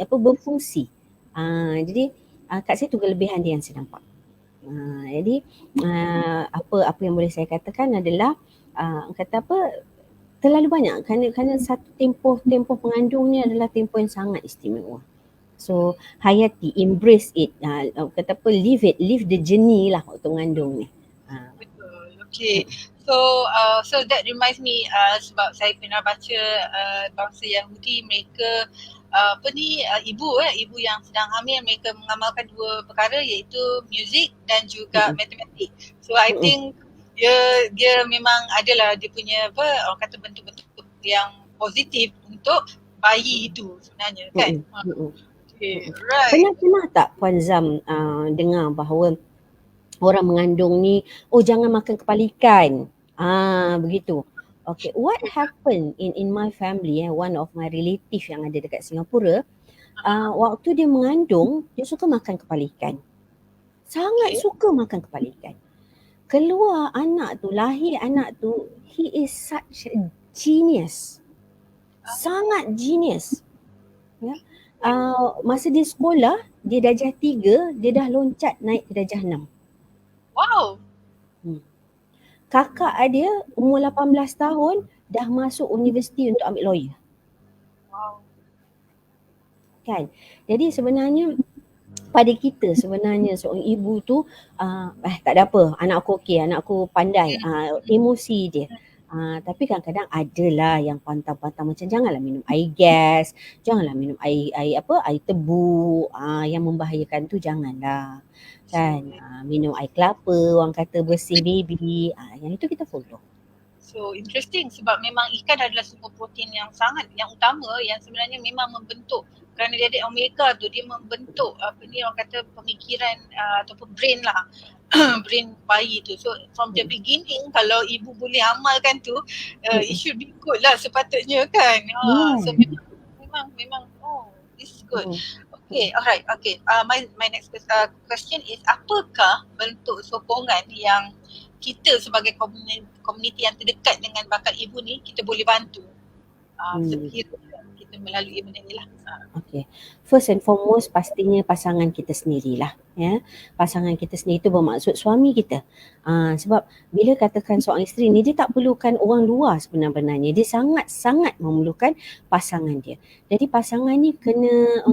berfungsi. Jadi kat situ kelebihan dia yang saya nampak. Jadi apa yang boleh saya katakan adalah terlalu banyak kerana satu tempoh pengandung ni adalah tempoh yang sangat istimewa. So hayati, embrace it, live the journey lah waktu mengandung ni. Betul. Okay. So that reminds me, sebab saya pernah baca bangsa Yahudi, mereka ibu yang sedang hamil, mereka mengamalkan dua perkara, iaitu muzik dan juga matematik. So I think dia memang adalah dia punya orang kata bentuk-bentuk yang positif untuk bayi itu sebenarnya kan. Okay, right. Pernah tak Puan Zam dengar bahawa orang mengandung ni, jangan makan kepala ikan, begitu. Okay, what happened in my family, one of my relative yang ada dekat Singapura, waktu dia mengandung, dia suka makan kepala ikan. Sangat suka makan kepala ikan. Keluar lahir anak tu, he is such a genius. Sangat genius. Ya. Masa dia sekolah, dia darjah 3, dia dah loncat naik ke darjah 6. Wow. Kakak dia umur 18 tahun dah masuk universiti untuk ambil lawyer. Wow. Kan? Jadi sebenarnya pada kita sebenarnya seorang ibu tu tak ada apa, anak aku okey, anak aku pandai, emosi dia. Tapi kadang-kadang adalah yang pantang-pantang, macam janganlah minum air gas, janganlah minum air tebu, yang membahayakan tu janganlah. Kan, minum air kelapa, orang kata bersih baby, yang itu kita follow. So interesting, sebab memang ikan adalah sumber protein yang utama, yang sebenarnya memang membentuk, kerana dia ada omega tu, dia membentuk orang kata pemikiran ataupun brain lah, brain bayi tu. So from the beginning, kalau ibu boleh amalkan tu, it should be good lah sepatutnya kan. So memang this is good. Okay, alright. Okay, my next question is, apakah bentuk sokongan yang kita sebagai komuniti yang terdekat dengan bakal ibu ni kita boleh bantu sekiranya kita melalui benda ni lah. Okay, first and foremost pastinya pasangan kita sendirilah, ya. Pasangan kita sendiri tu bermaksud suami kita. Sebab bila katakan seorang isteri ni, dia tak perlukan orang luar sebenarnya, dia sangat-sangat memerlukan pasangan dia. Jadi pasangan ni kena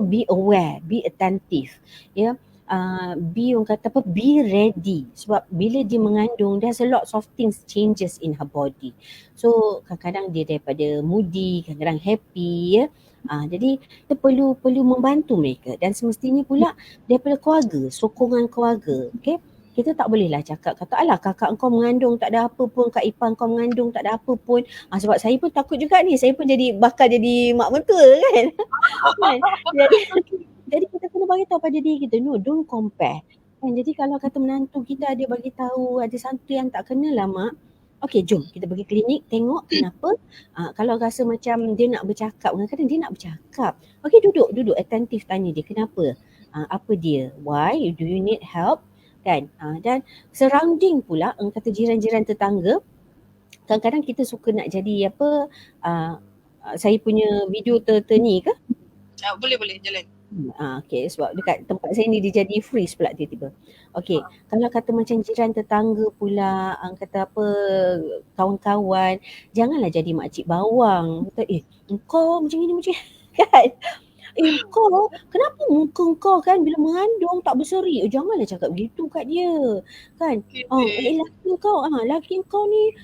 be aware, be attentive, ya. Be ready, sebab bila dia mengandung, there's a lot of things changes in her body. So kadang-kadang dia daripada moody, kadang-kadang happy, ya. Jadi kita perlu membantu mereka, dan semestinya pula daripada keluarga, sokongan keluarga. Okay, kita tak bolehlah cakap kata alah kakak engkau mengandung tak ada apa pun, kak ipar engkau mengandung tak ada apa pun. Sebab saya pun takut juga ni, saya pun bakal jadi mak mentua kan. Jadi kita kena bagi tahu pada diri kita, no, don't compare. Jadi kalau kata menantu kita dia bagi tahu ada satu yang tak kena lah mak, okey jom kita pergi klinik tengok kenapa. Kalau rasa macam dia nak bercakap, kadang-kadang dia nak bercakap, okey duduk attentive, tanya dia kenapa, apa dia, why, do you need help kan. Dan surrounding pula, kata jiran-jiran tetangga, kadang-kadang kita suka nak jadi apa, saya punya video ni ke? Boleh jalan. Okey, sebab dekat tempat saya ni dia jadi freeze pula tiba-tiba. Okey, kalau kata macam jiran tetangga pula, kata apa, kawan-kawan, janganlah jadi makcik bawang. Kata, engkau macam ni macam ni kan. Kau kenapa muka kau kan bila mengandung tak berseri? Janganlah cakap begitu kat dia. Kan? Laki kau ni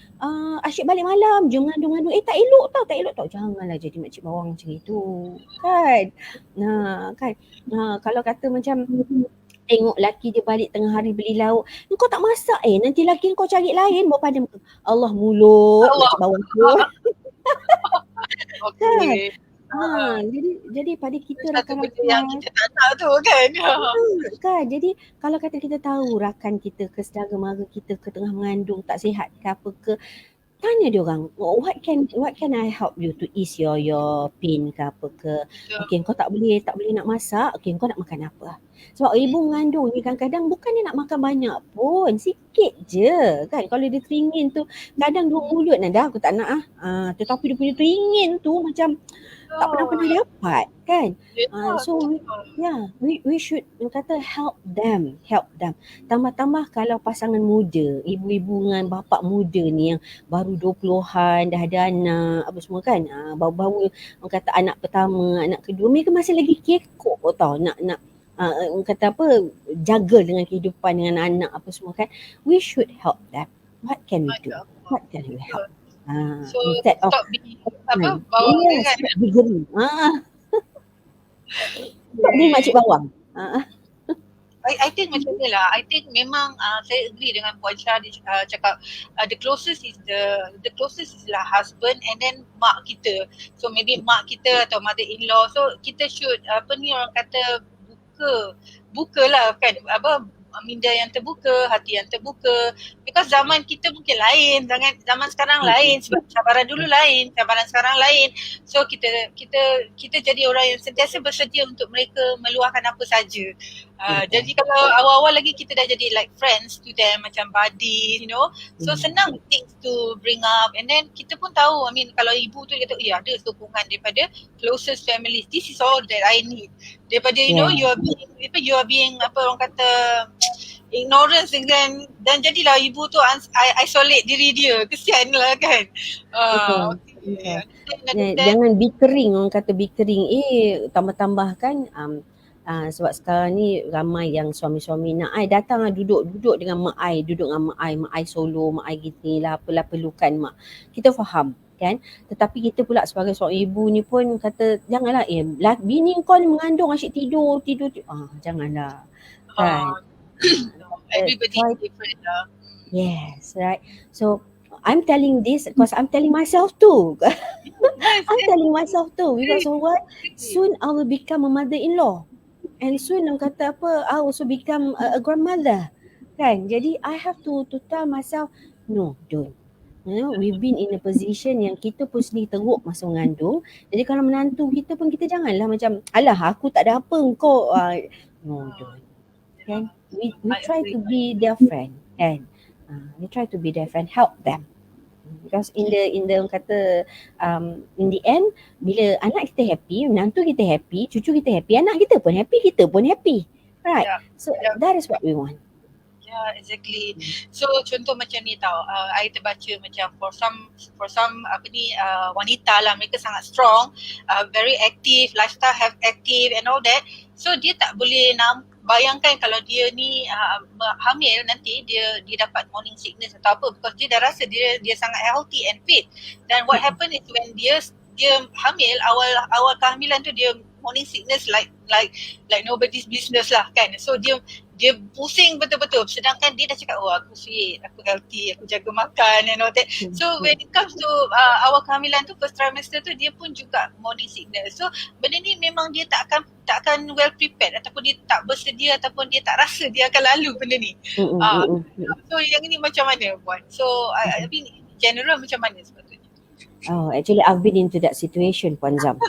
asyik balik malam je mengandung-ngandung. Tak elok tau. Janganlah jadi makcik bawang macam itu. Kan? Kan? Kalau kata macam tengok laki dia balik tengah hari beli lauk, kau tak masak nanti laki kau cari lain bawa pada muka. Allah mulut makcik bawang tu. Okey. Jadi pada kita satu benda yang kita tak nak tu kan. Kan, jadi kalau kata kita tahu rakan kita ke saudara mara kita ke tengah mengandung tak sihat ke apa ke, tanya dia orang, what can I help you to ease your pain ke apa ke. Okey, kau tak boleh nak masak, okey kau nak makan apa? Sebab ibu mengandung ni kadang-kadang bukannya nak makan banyak pun, sikit je kan. Kalau dia teringin tu kadang 2 mulut dah aku tak nak tetapi dia punya teringin tu macam tak pernah dapat kan. So we should kata help them. Tambah-tambah kalau pasangan muda, ibu-ibu dengan bapa muda ni yang baru 20-an dah ada anak apa semua kan, baru orang kata anak pertama, anak kedua, mereka masih lagi kekok tau nak orang kata apa, jaga dengan kehidupan dengan anak apa semua kan. We should help them. What can we do? What can we help? So instead of stop being bawang kan. Bigering. Stop being makcik bawang. I think macam ni lah. I think memang saya agree dengan Puan Syah. Dia cakap the closest is lah husband and then mak kita. So maybe mak kita atau mother-in-law. So kita should orang kata buka lah kan, minda yang terbuka, hati yang terbuka, because zaman kita mungkin lain, zaman sekarang lain, sebab cabaran dulu lain, cabaran sekarang lain. So kita jadi orang yang sentiasa bersedia untuk mereka meluahkan apa saja. Jadi kalau awal-awal lagi kita dah jadi like friends to them, macam buddy, so senang things to bring up. And then kita pun tahu, kalau ibu tu kata ada sokongan daripada closest families, this is all that I need. Daripada you are being apa orang kata ignorance dan jadilah ibu tu isolate diri dia, kesian lah kan. Jangan bickering, orang kata bickering tambah-tambah kan. Sebab sekarang ni ramai yang suami-suami nak datang duduk dengan mak ai, mak ai solo, mak ai gini lah, apalah perlukan mak. Kita faham kan, tetapi kita pula sebagai seorang ibu ni pun kata janganlah bini kau ni mengandung asyik tidur janganlah kan. Everybody is different lah. Yes, right. So I'm telling this because I'm telling myself too. I'm telling myself too because what? Soon I will become a mother-in-law. And soon orang kata apa, I also become a grandmother. Kan? Jadi I have to tell myself, no, don't. We've been in a position yang kita pun sendiri teruk masa mengandung. Jadi kalau menantu kita pun kita janganlah macam, alah aku tak ada apa engkau. No, don't. Kan? We try to be their friend. Kan? We try to be their friend, help them. Because in the orang kata in the end, bila anak kita happy, menantu kita happy, cucu kita happy, anak kita pun happy. Right? So that is what we want. Yeah, exactly. So contoh macam ni tau, I terbaca macam for some wanita lah, mereka sangat strong, very active, lifestyle have active and all that. So dia tak boleh bayangkan kalau dia ni hamil nanti dia dapat morning sickness atau apa, because dia dah rasa dia sangat healthy and fit. Dan what happen is when dia hamil, awal kehamilan tu dia morning sickness like nobody's business lah kan. So dia pusing betul-betul, sedangkan dia dah cakap aku fit, aku healthy, aku jaga makan and all that. So when it comes to awal kehamilan tu, first trimester tu, dia pun juga morning sickness. So benda ni memang dia tak akan well prepared, ataupun dia tak bersedia, ataupun dia tak rasa dia akan lalu benda ni. So yang ini macam mana buat? So I mean general macam mana sebetulnya? Actually I've been into that situation, Puan Zam.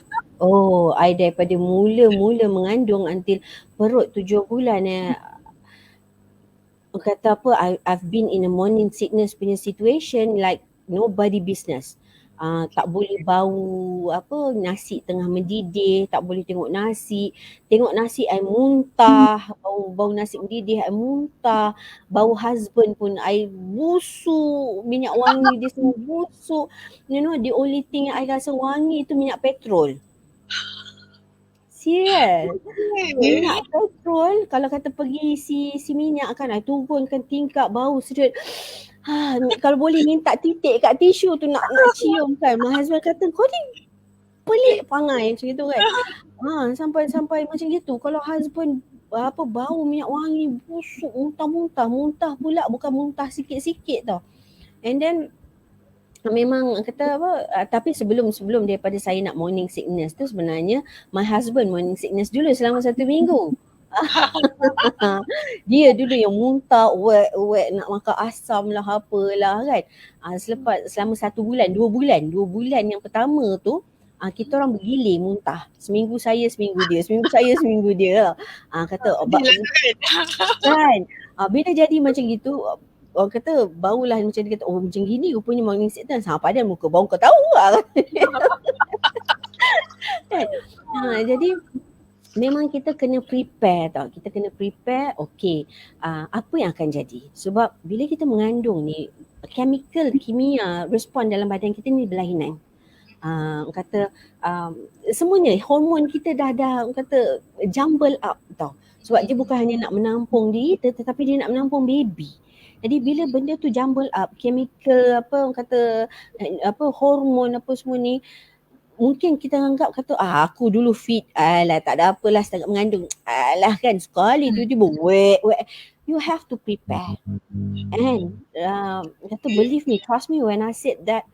I daripada mula mengandung until perut 7 bulan kata apa, I've been in a morning sickness punya situation, like nobody business. Tak boleh bau apa nasi tengah mendidih, tak boleh tengok nasi. Tengok nasi I muntah, bau nasi mendidih I muntah. Bau husband pun I busuk, minyak wangi dia semua busuk. You know, the only thing yang I rasa wangi itu minyak petrol. Serius. Minyak petrol kalau kata pergi isi minyak kan, I turunkan tingkap bau sedut. Kalau boleh minta titik kat tisu tu nak cium kan. My husband kata kau ni pelik perangai macam itu kan. Sampai macam gitu. Kalau husband bau minyak wangi busuk, muntah pula, bukan muntah sikit-sikit tau. And then memang kata tapi sebelum daripada saya nak morning sickness tu, sebenarnya my husband morning sickness dulu selama 1 minggu. Dia dulu yang muntah, wet nak makan asam lah apalah kan. Selama 1 bulan, 2 bulan yang pertama tu kita orang bergilir muntah. Seminggu saya, seminggu dia. Seminggu saya, seminggu dia. Kata kan. Bila jadi macam gitu, orang kata baulah macam dia kata, macam gini rupanya morning sickness. Padahal muka bau kau tahu lah. Jadi memang kita kena prepare tau. Kita kena prepare, okay, apa yang akan jadi. Sebab bila kita mengandung ni, chemical, kimia, respon dalam badan kita ni berlainan. Kata semuanya, hormon kita dah kata jumble up tau. Sebab dia bukan hanya nak menampung diri kita, tetapi dia nak menampung baby. Jadi bila benda tu jumble up, chemical hormon apa semua ni, mungkin kita anggap kata aku dulu fit, tak ada apalah setakat mengandung, kan sekali tiba-tiba wet. You have to prepare. And kata believe me, trust me when I said that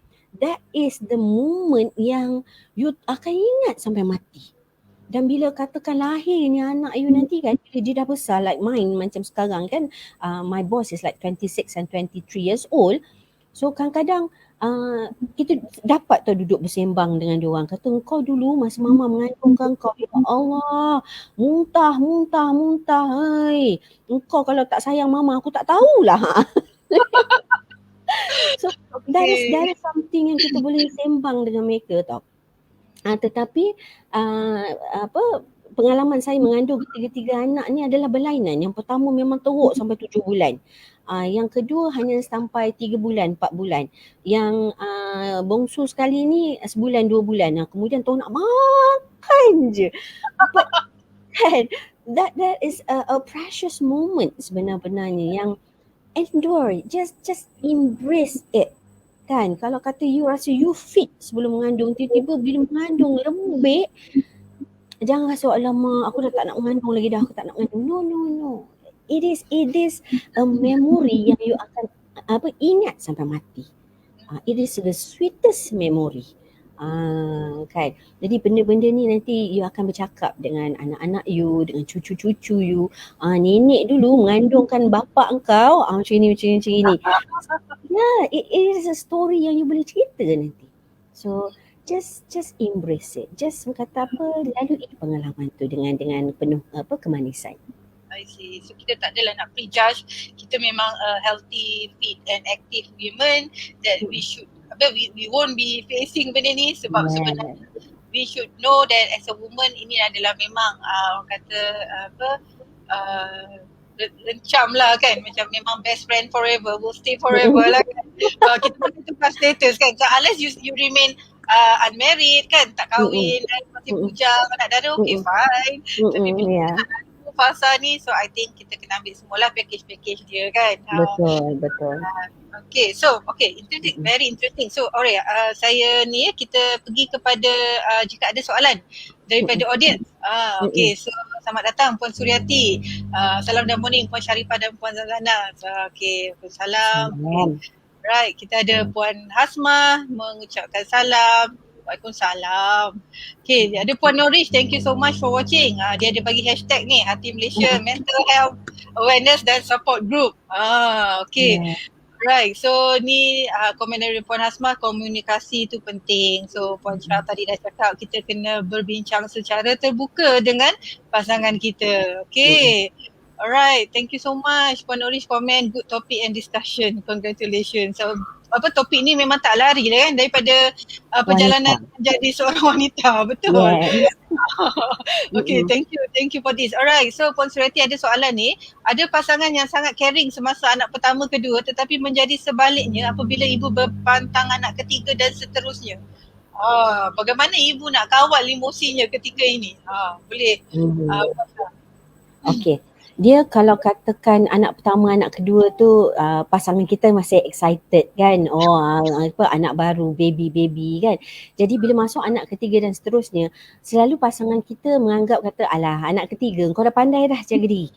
is the moment yang you akan ingat sampai mati. Dan bila katakan lahirnya anak you nanti kan, bila dia dah besar like mine macam sekarang kan, my boss is like 26 and 23 years old. So kadang-kadang kita dapat tau duduk bersembang dengan diorang. Kata kau dulu masa mama mengandungkan kau, ya Allah, muntah. Hai, engkau kalau tak sayang mama aku tak tahulah. So that is something yang kita boleh sembang dengan mereka tau. Tetapi pengalaman saya mengandung ketiga-tiga anak ni adalah berlainan. Yang pertama memang teruk sampai 7 bulan. Yang kedua hanya sampai 3 bulan, 4 bulan. Yang bongsu sekali ni sebulan, 2 bulan. Kemudian tahu nak makan je. But that is a precious moment sebenarnya yang endure, just embrace it. Kan, kalau kata you rasa you fit sebelum mengandung, tiba-tiba bila mengandung lembik, jangan rasa alamak aku dah tak nak mengandung lagi dah, aku tak nak mengandung. No. It is a memory yang you akan ingat sampai mati. It is the sweetest memory. Kan. Jadi benda-benda ni nanti you akan bercakap dengan anak-anak you, dengan cucu-cucu you. Nenek dulu mengandungkan bapa engkau, macam ni. Yeah, it is a story yang you boleh cerita nanti. So just embrace it. Just kata lalui pengalaman tu dengan penuh kemanisan. I see. So kita tak adalah nak prejudge. Kita memang healthy, fit and active women that we should we won't be facing benda ni sebab sebenarnya we should know that as a woman ini adalah memang lencam lah kan, macam memang best friend forever, will stay forever lah kan. Kita boleh tukar status kan, so unless you remain unmarried kan, tak kahwin kan, masih bujang, anak dara, okay fine. Tapi bila fasa ni, so I think kita kena ambil semualah package dia kan. Betul. Okay, interesting, very interesting. So alright, saya ni kita pergi kepada jika ada soalan daripada audience. Okay, so selamat datang Puan Suryati. Salam dan morning Puan Sharifah dan Puan Zazana. Okay, salam. Right, kita ada Puan Hasmah mengucapkan salam. Waalaikumsalam. Okay, ada Puan Norish, thank you so much for watching. Dia ada bagi hashtag ni, Hati Malaysia Mental Health Awareness dan Support Group. Okay. Right, so ni komen dari Puan Hasmah, komunikasi tu penting. So Puan Syarah tadi dah cakap kita kena berbincang secara terbuka dengan pasangan kita. Okay. Alright, thank you so much Puan Norish, comment, good topic and discussion. Congratulations. So topik ni memang tak lari lah kan daripada perjalanan Wanita. menjadi seorang wanita, betul. Yes. Okay, thank you for this. Alright, so Puan Surati ada soalan ni. Ada pasangan yang sangat caring semasa anak pertama, kedua tetapi menjadi sebaliknya apabila ibu berpantang anak ketiga dan seterusnya. Bagaimana ibu nak kawal emosinya ketika ini? Boleh. Okay. Dia kalau katakan anak pertama, anak kedua tu pasangan kita masih excited kan. Anak baru, baby kan. Jadi bila masuk anak ketiga dan seterusnya, selalu pasangan kita menganggap kata, alah anak ketiga kau dah pandai dah jaga diri.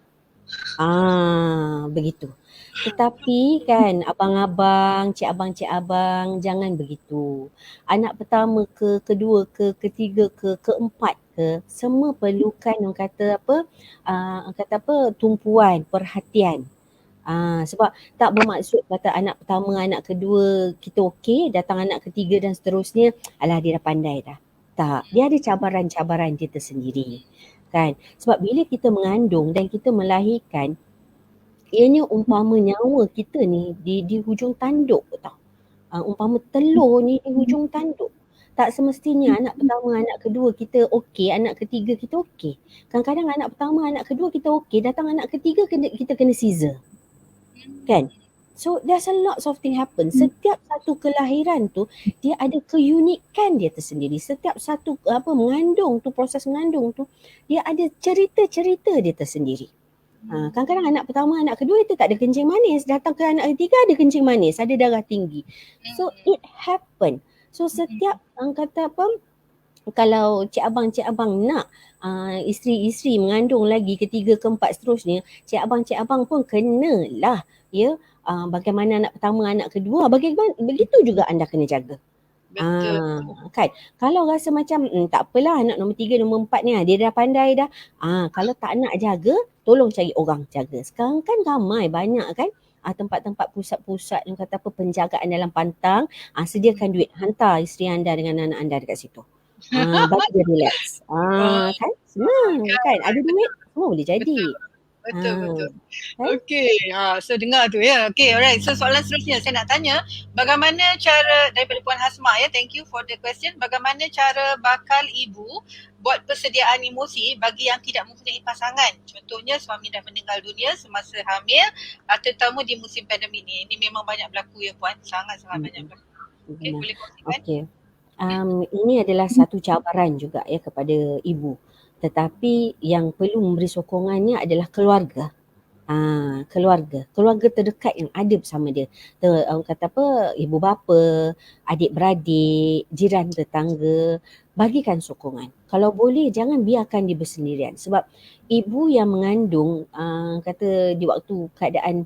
Begitu. Tetapi kan abang-abang, cik abang jangan begitu. Anak pertama ke, kedua ke, ketiga ke, keempat ke, semua perlukan orang kata apa tumpuan, perhatian. Sebab tak bermaksud kata anak pertama, anak kedua kita okey, datang anak ketiga dan seterusnya, alah dia dah pandai dah. Tak, dia ada cabaran-cabaran dia tersendiri. Kan? Sebab bila kita mengandung dan kita melahirkan, ianya umpama nyawa kita ni di hujung tanduk tau. Umpama telur ni di hujung tanduk. Tak semestinya anak pertama, anak kedua kita okey, anak ketiga kita okey. Kadang-kadang anak pertama, anak kedua kita okey, datang anak ketiga kita kena caesar. Kan? So there's a lot of thing happen. Setiap satu kelahiran tu dia ada keunikan dia tersendiri. Setiap satu mengandung tu, proses mengandung tu dia ada cerita-cerita dia tersendiri. Kadang-kadang anak pertama, anak kedua itu tak ada kencing manis. Datang ke anak ketiga ada kencing manis, ada darah tinggi. So it happen. So setiap kalau cik abang nak isteri-isteri mengandung lagi ketiga, keempat seterusnya, cik abang pun kenalah bagaimana anak pertama, anak kedua, begitu juga anda kena jaga. Betul. Kan? Kalau rasa macam tak apalah anak nombor 3, nombor 4 ni dia dah pandai dah. Kalau tak nak jaga, tolong cari orang jaga. Sekarang kan ramai banyak kan tempat-tempat pusat-pusat yang kata apa penjagaan dalam pantang. Sediakan duit, hantar isteri anda dengan anak anda dekat situ. Bagi dia relax. Kan? Senang kan? Ada duit semua boleh jadi. Betul. Okay, so dengar tu ya. Okay, alright. So soalan seterusnya saya nak tanya, bagaimana cara daripada Puan Hasma ya, thank you for the question. Bagaimana cara bakal ibu buat persediaan emosi bagi yang tidak mempunyai pasangan? Contohnya suami dah meninggal dunia semasa hamil, terutama di musim pandemik ni. Ini memang banyak berlaku ya Puan, sangat-sangat banyak berlaku. Okay, boleh kongsikan? Okay. Ini adalah satu cabaran juga ya kepada ibu. Tetapi yang perlu memberi sokongannya adalah keluarga. Keluarga terdekat yang ada bersama dia. Ibu bapa, adik-beradik, jiran tetangga, bagikan sokongan. Kalau boleh jangan biarkan dia bersendirian. Sebab ibu yang mengandung di waktu keadaan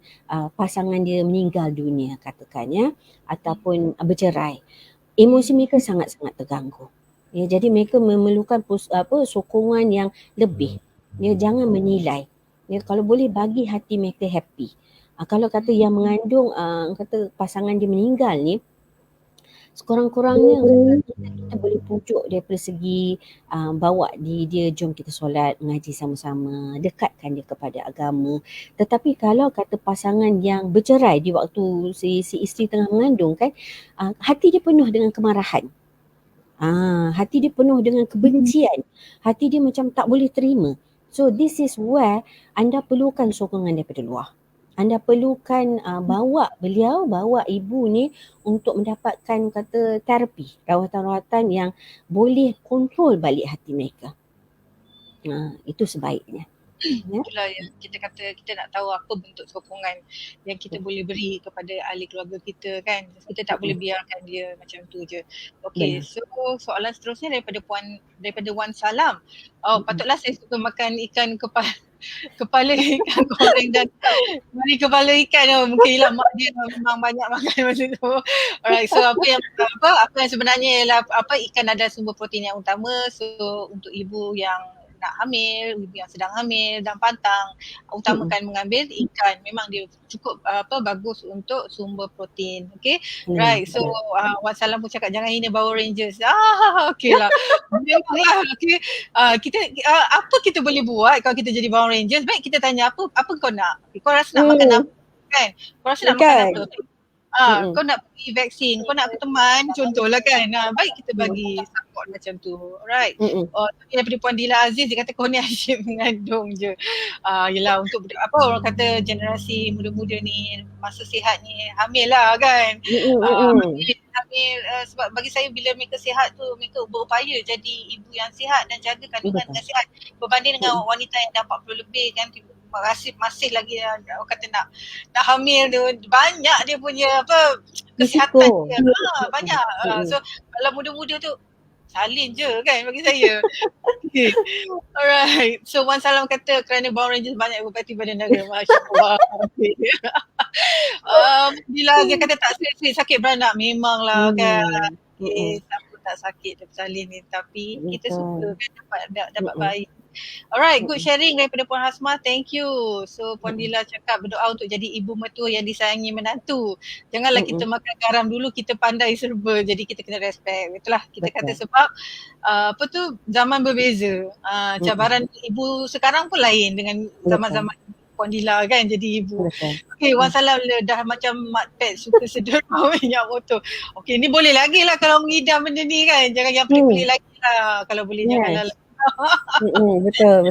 pasangan dia meninggal dunia katakan ya, ataupun bercerai, emosi mereka sangat-sangat terganggu. Ya, jadi mereka memerlukan sokongan yang lebih. Ya, jangan menilai. Ya, kalau boleh bagi hati mereka happy. Kalau kata yang mengandung pasangan dia meninggal ni, sekurang-kurangnya kita boleh pujuk daripada segi bawa dia jom kita solat, mengaji sama-sama, dekatkan dia kepada agama. Tetapi kalau kata pasangan yang bercerai di waktu si isteri tengah mengandung kan, hati dia penuh dengan kemarahan. Hati dia penuh dengan kebencian. Hati dia macam tak boleh terima. So this is where anda perlukan sokongan daripada luar. Anda perlukan bawa ibu ni untuk mendapatkan terapi, rawatan-rawatan yang boleh kontrol balik hati mereka. Itu sebaiknya. Itulah yang kita kata, kita nak tahu apa bentuk sokongan yang kita boleh beri kepada ahli keluarga kita kan. Kita tak boleh biarkan dia macam tu je. Okay, so soalan seterusnya daripada Wan Salam. Patutlah saya suka makan ikan kepala ikan goreng dan kepala ikan. Mungkin lah mak dia memang banyak makan masa tu. Alright, so apa yang sebenarnya ialah ikan ada sumber protein yang utama. So untuk ibu yang nak hamil, ibu yang sedang hamil dan pantang, utamakan mengambil ikan. Memang dia cukup bagus untuk sumber protein. Okay, right. So Wan Salam pun cakap jangan hina Power Rangers. Okay lah. Memanglah. Okay. Apa kita boleh buat kalau kita jadi Power Rangers? Baik kita tanya apa kau nak? Kau rasa nak makan apa? Kan? Kau rasa nak makan apa? Kau nak pergi vaksin, kau nak berteman, contohlah kan. Baik kita bagi support macam tu. Alright. Tapi daripada Puan Dila Aziz, dia kata kau ni asyik mengandung je. Yelah untuk orang kata generasi muda-muda ni, masa sihat ni, hamil lah kan. Hamil sebab bagi saya bila mereka sihat tu, mereka berupaya jadi ibu yang sihat dan jaga kandungan dengan sihat. Berbanding dengan wanita yang dah 40 lebih kan, masih lagi orang kata nak hamil tu, banyak dia punya kesihatan dia. Banyak. So kalau muda-muda tu salin je kan bagi saya. Okay. Alright. So Wan Salam kata kerana Power Rangers banyak berbakti pada negara. Masya Allah. Okay. Bila dia kata tak sakit beranak, memanglah kan. Okay. Siapa tak sakit bersalin ni, tapi kita suka kan dapat bayi. Alright, good sharing daripada Puan Hasmah. Thank you. So Puan Dila cakap berdoa untuk jadi ibu mertua yang disayangi menantu. Janganlah kita makan garam dulu, kita pandai serba. Jadi kita kena respect. Itulah kita kata sebab zaman berbeza. Cabaran ibu sekarang pun lain dengan zaman-zaman Puan Dila kan jadi ibu. Okay, Wan Salam dah macam mat pet suka sedut minyak motor. Okay, ni boleh lagi lah kalau mengidam benda ni kan. Jangan yang pelik-pelik lagi lah. Kalau boleh janganlah. Betul.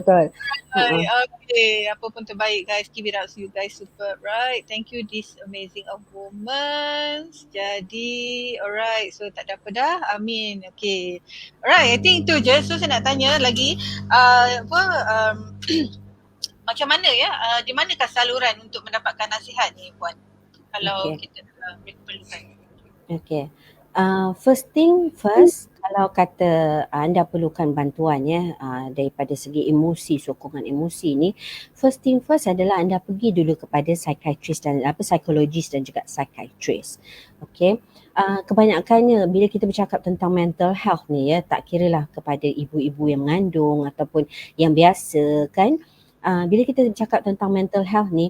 Okay, apa pun terbaik guys. Keep it up, you guys superb, right? Thank you this amazing of women. Jadi, alright. So tak ada apa dah. Amin. Okay. Alright, I think itu je. So saya nak tanya lagi macam mana ya? Di manakah saluran untuk mendapatkan nasihat ni Puan? Kalau kita perlukan. Okay. First thing first, kalau kata anda perlukan bantuan daripada segi emosi, sokongan emosi ni, first thing first adalah anda pergi dulu kepada psychiatrist dan psikologis dan juga psychiatrist. Okay. Kebanyakannya bila kita bercakap tentang mental health ni tak kiralah kepada ibu-ibu yang mengandung ataupun yang biasa kan. Bila kita bercakap tentang mental health ni,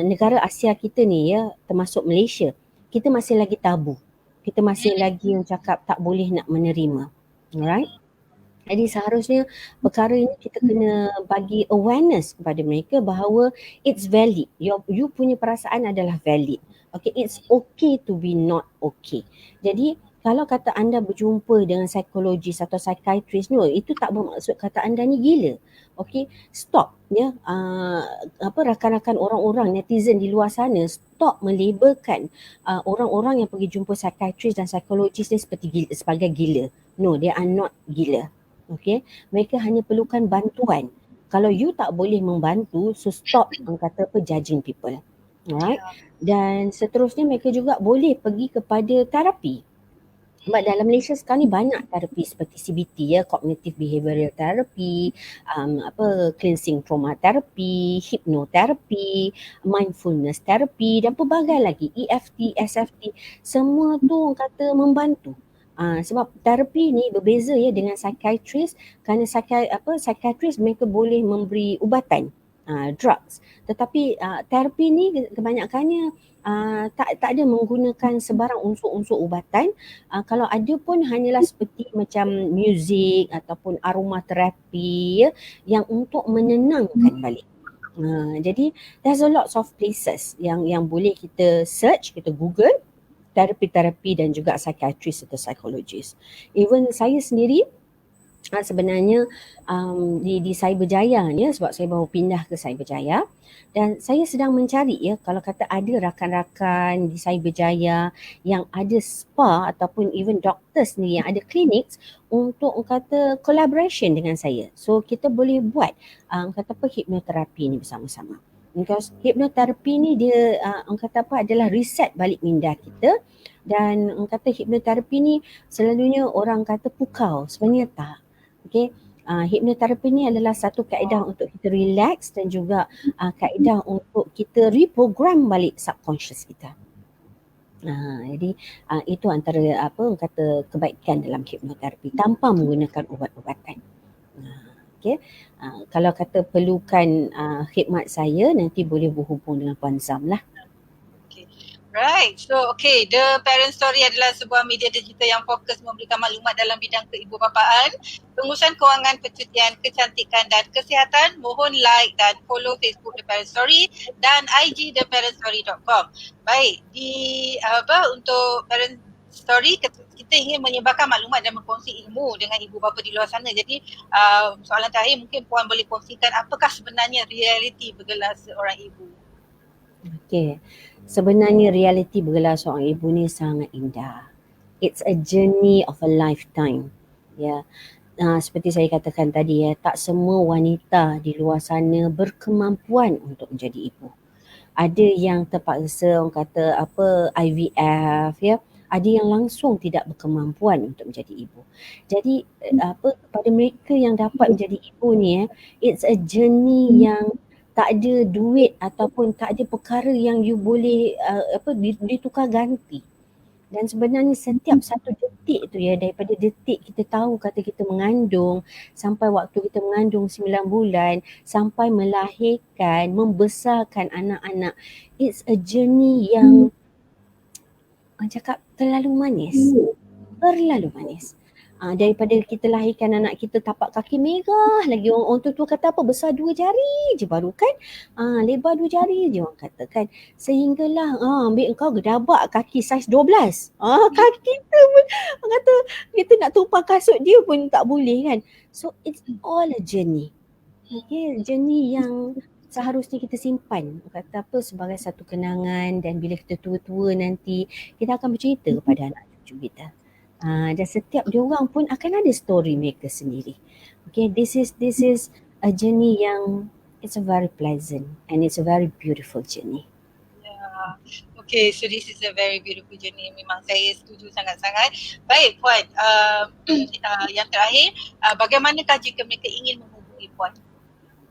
negara Asia kita ni termasuk Malaysia, kita masih lagi tabu. Kita masih lagi yang cakap tak boleh nak menerima. Alright? Jadi seharusnya perkara ini kita kena bagi awareness kepada mereka bahawa it's valid. You punya perasaan adalah valid. Okay, it's okay to be not okay. Jadi kalau kata anda berjumpa dengan psikologis atau psychiatrist ni, itu tak bermaksud kata anda ni gila. Okay, stop rakan-rakan orang-orang netizen di luar sana, stop melabelkan orang-orang yang pergi jumpa psychiatrist dan psikologis ni sebagai gila. No, they are not gila. Okay, mereka hanya perlukan bantuan. Kalau you tak boleh membantu, so stop judging people. Alright. Dan seterusnya mereka juga boleh pergi kepada terapi. Sebab dalam Malaysia sekarang ni banyak terapi seperti CBT Cognitive Behavioural Therapy, cleansing trauma therapy, hypnotherapy, mindfulness therapy dan pelbagai lagi, EFT, SFT, semua tu orang kata membantu. Sebab terapi ni berbeza dengan psychiatrist, kerana psychiatrist mereka boleh memberi ubatan, drugs. Tetapi terapi ni kebanyakannya tak ada menggunakan sebarang unsur-unsur ubatan. Kalau ada pun hanyalah seperti macam muzik ataupun aromaterapi yang untuk menenangkan balik. Jadi there's a lot of places yang boleh kita search, kita Google terapi-terapi dan juga psychiatrist atau psychologist. Even saya sendiri sebenarnya di Cyberjaya ni sebab saya baru pindah ke Cyberjaya dan saya sedang mencari kalau kata ada rakan-rakan di Cyberjaya yang ada spa ataupun even doctors ni yang ada clinics untuk kata collaboration dengan saya. So kita boleh buat hipnoterapi ni bersama-sama. Because hipnoterapi ni dia adalah reset balik minda kita, dan hipnoterapi ni selalunya orang kata pukau, sebenarnya tak. Okay, hipnoterapi ni adalah satu kaedah untuk kita relax dan juga kaedah untuk kita reprogram balik subconscious kita. Jadi itu antara kebaikan dalam hipnoterapi tanpa menggunakan ubat-ubatan. Okay. Kalau kata perlukan khidmat saya, nanti boleh berhubung dengan Puan Zam lah. Okay. Right. So, okay. The Parent Story adalah sebuah media digital yang fokus memberikan maklumat dalam bidang keibubapaan, pengurusan kewangan, percutian, kecantikan dan kesihatan. Mohon like dan follow Facebook The Parent Story dan IG theparentstory.com. Baik. Untuk Parent Story, kita ingin menyebarkan maklumat dan berkongsi ilmu dengan ibu bapa di luar sana. Jadi, soalan terakhir mungkin Puan boleh kongsikan apakah sebenarnya realiti bergelar seorang ibu? Okay. Sebenarnya realiti bergelar seorang ibu ni sangat indah. It's a journey of a lifetime. Ya. Seperti saya katakan tadi ya, tak semua wanita di luar sana berkemampuan untuk menjadi ibu. Ada yang terpaksa orang kata IVF ya, ada yang langsung tidak berkemampuan untuk menjadi ibu. Jadi kepada mereka yang dapat menjadi ibu ni it's a journey yang tak ada duit ataupun tak ada perkara yang you boleh ditukar ganti. Dan sebenarnya setiap satu detik tu ya, daripada detik kita tahu kata kita mengandung sampai waktu kita mengandung 9 bulan sampai melahirkan, membesarkan anak-anak, it's a journey yang orang cakap terlalu manis. Terlalu manis. Daripada kita lahirkan anak kita tapak kaki merah lagi, orang tua kata apa, besar 2 jari je baru kan, lebar 2 jari je orang kata kan, sehinggalah ambil engkau gedabak kaki saiz 12, kaki kita pun orang kata kita nak tumpah kasut dia pun tak boleh kan. So it's all a journey. Okay, journey yang seharusnya kita simpan kata apa sebagai satu kenangan, dan bila kita tua-tua nanti kita akan bercerita kepada anak cucu kita. Dan setiap diorang pun akan ada story mereka sendiri. Okay, this is a journey yang it's a very pleasant and it's a very beautiful journey. Yeah. Okay, so this is a very beautiful journey. Memang saya setuju sangat-sangat. Baik Puan, yang terakhir, bagaimanakah jika mereka ingin menghubungi Puan?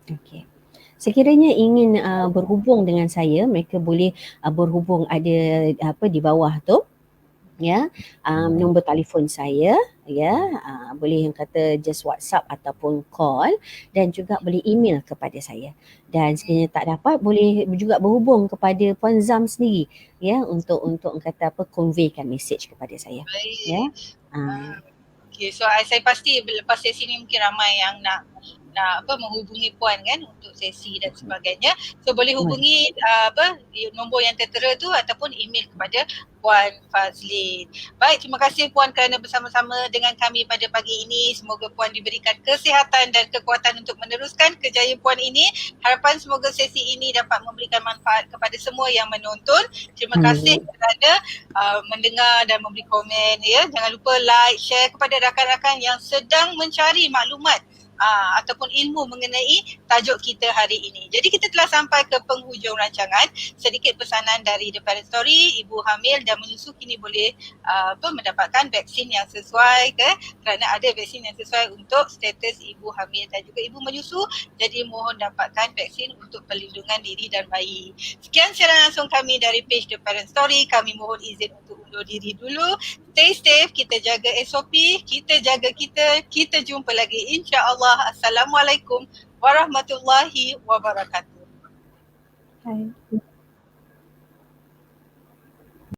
Okay. Sekiranya ingin berhubung dengan saya, mereka boleh berhubung ada di bawah tu. Ya, nombor telefon saya ya, boleh yang kata just WhatsApp ataupun call, dan juga boleh email kepada saya. Dan sekiranya tak dapat, boleh juga berhubung kepada Puan Zam sendiri ya, untuk kata conveykan message kepada saya. Baik. Ya. Okay, so saya pasti lepas sesi ni mungkin ramai yang nak menghubungi Puan kan untuk sesi dan sebagainya. So boleh hubungi nombor yang tertera tu ataupun email kepada Puan Fazlin. Baik, terima kasih Puan kerana bersama-sama dengan kami pada pagi ini. Semoga Puan diberikan kesihatan dan kekuatan untuk meneruskan kejayaan Puan ini. Harapan semoga sesi ini dapat memberikan manfaat kepada semua yang menonton. Terima kasih kerana mendengar dan memberi komen ya. Jangan lupa like, share kepada rakan-rakan yang sedang mencari maklumat ataupun ilmu mengenai tajuk kita hari ini. Jadi kita telah sampai ke penghujung rancangan. Sedikit pesanan dari The Parent Story, ibu hamil dan menyusu kini boleh mendapatkan vaksin yang sesuai kerana ada vaksin yang sesuai untuk status ibu hamil dan juga ibu menyusu. Jadi mohon dapatkan vaksin untuk perlindungan diri dan bayi. Sekian siaran langsung kami dari page The Parent Story. Kami mohon izin untuk undur diri dulu. Stay safe, kita jaga SOP, kita jaga kita jumpa lagi insya-Allah. Assalamualaikum warahmatullahi wabarakatuh. Hai.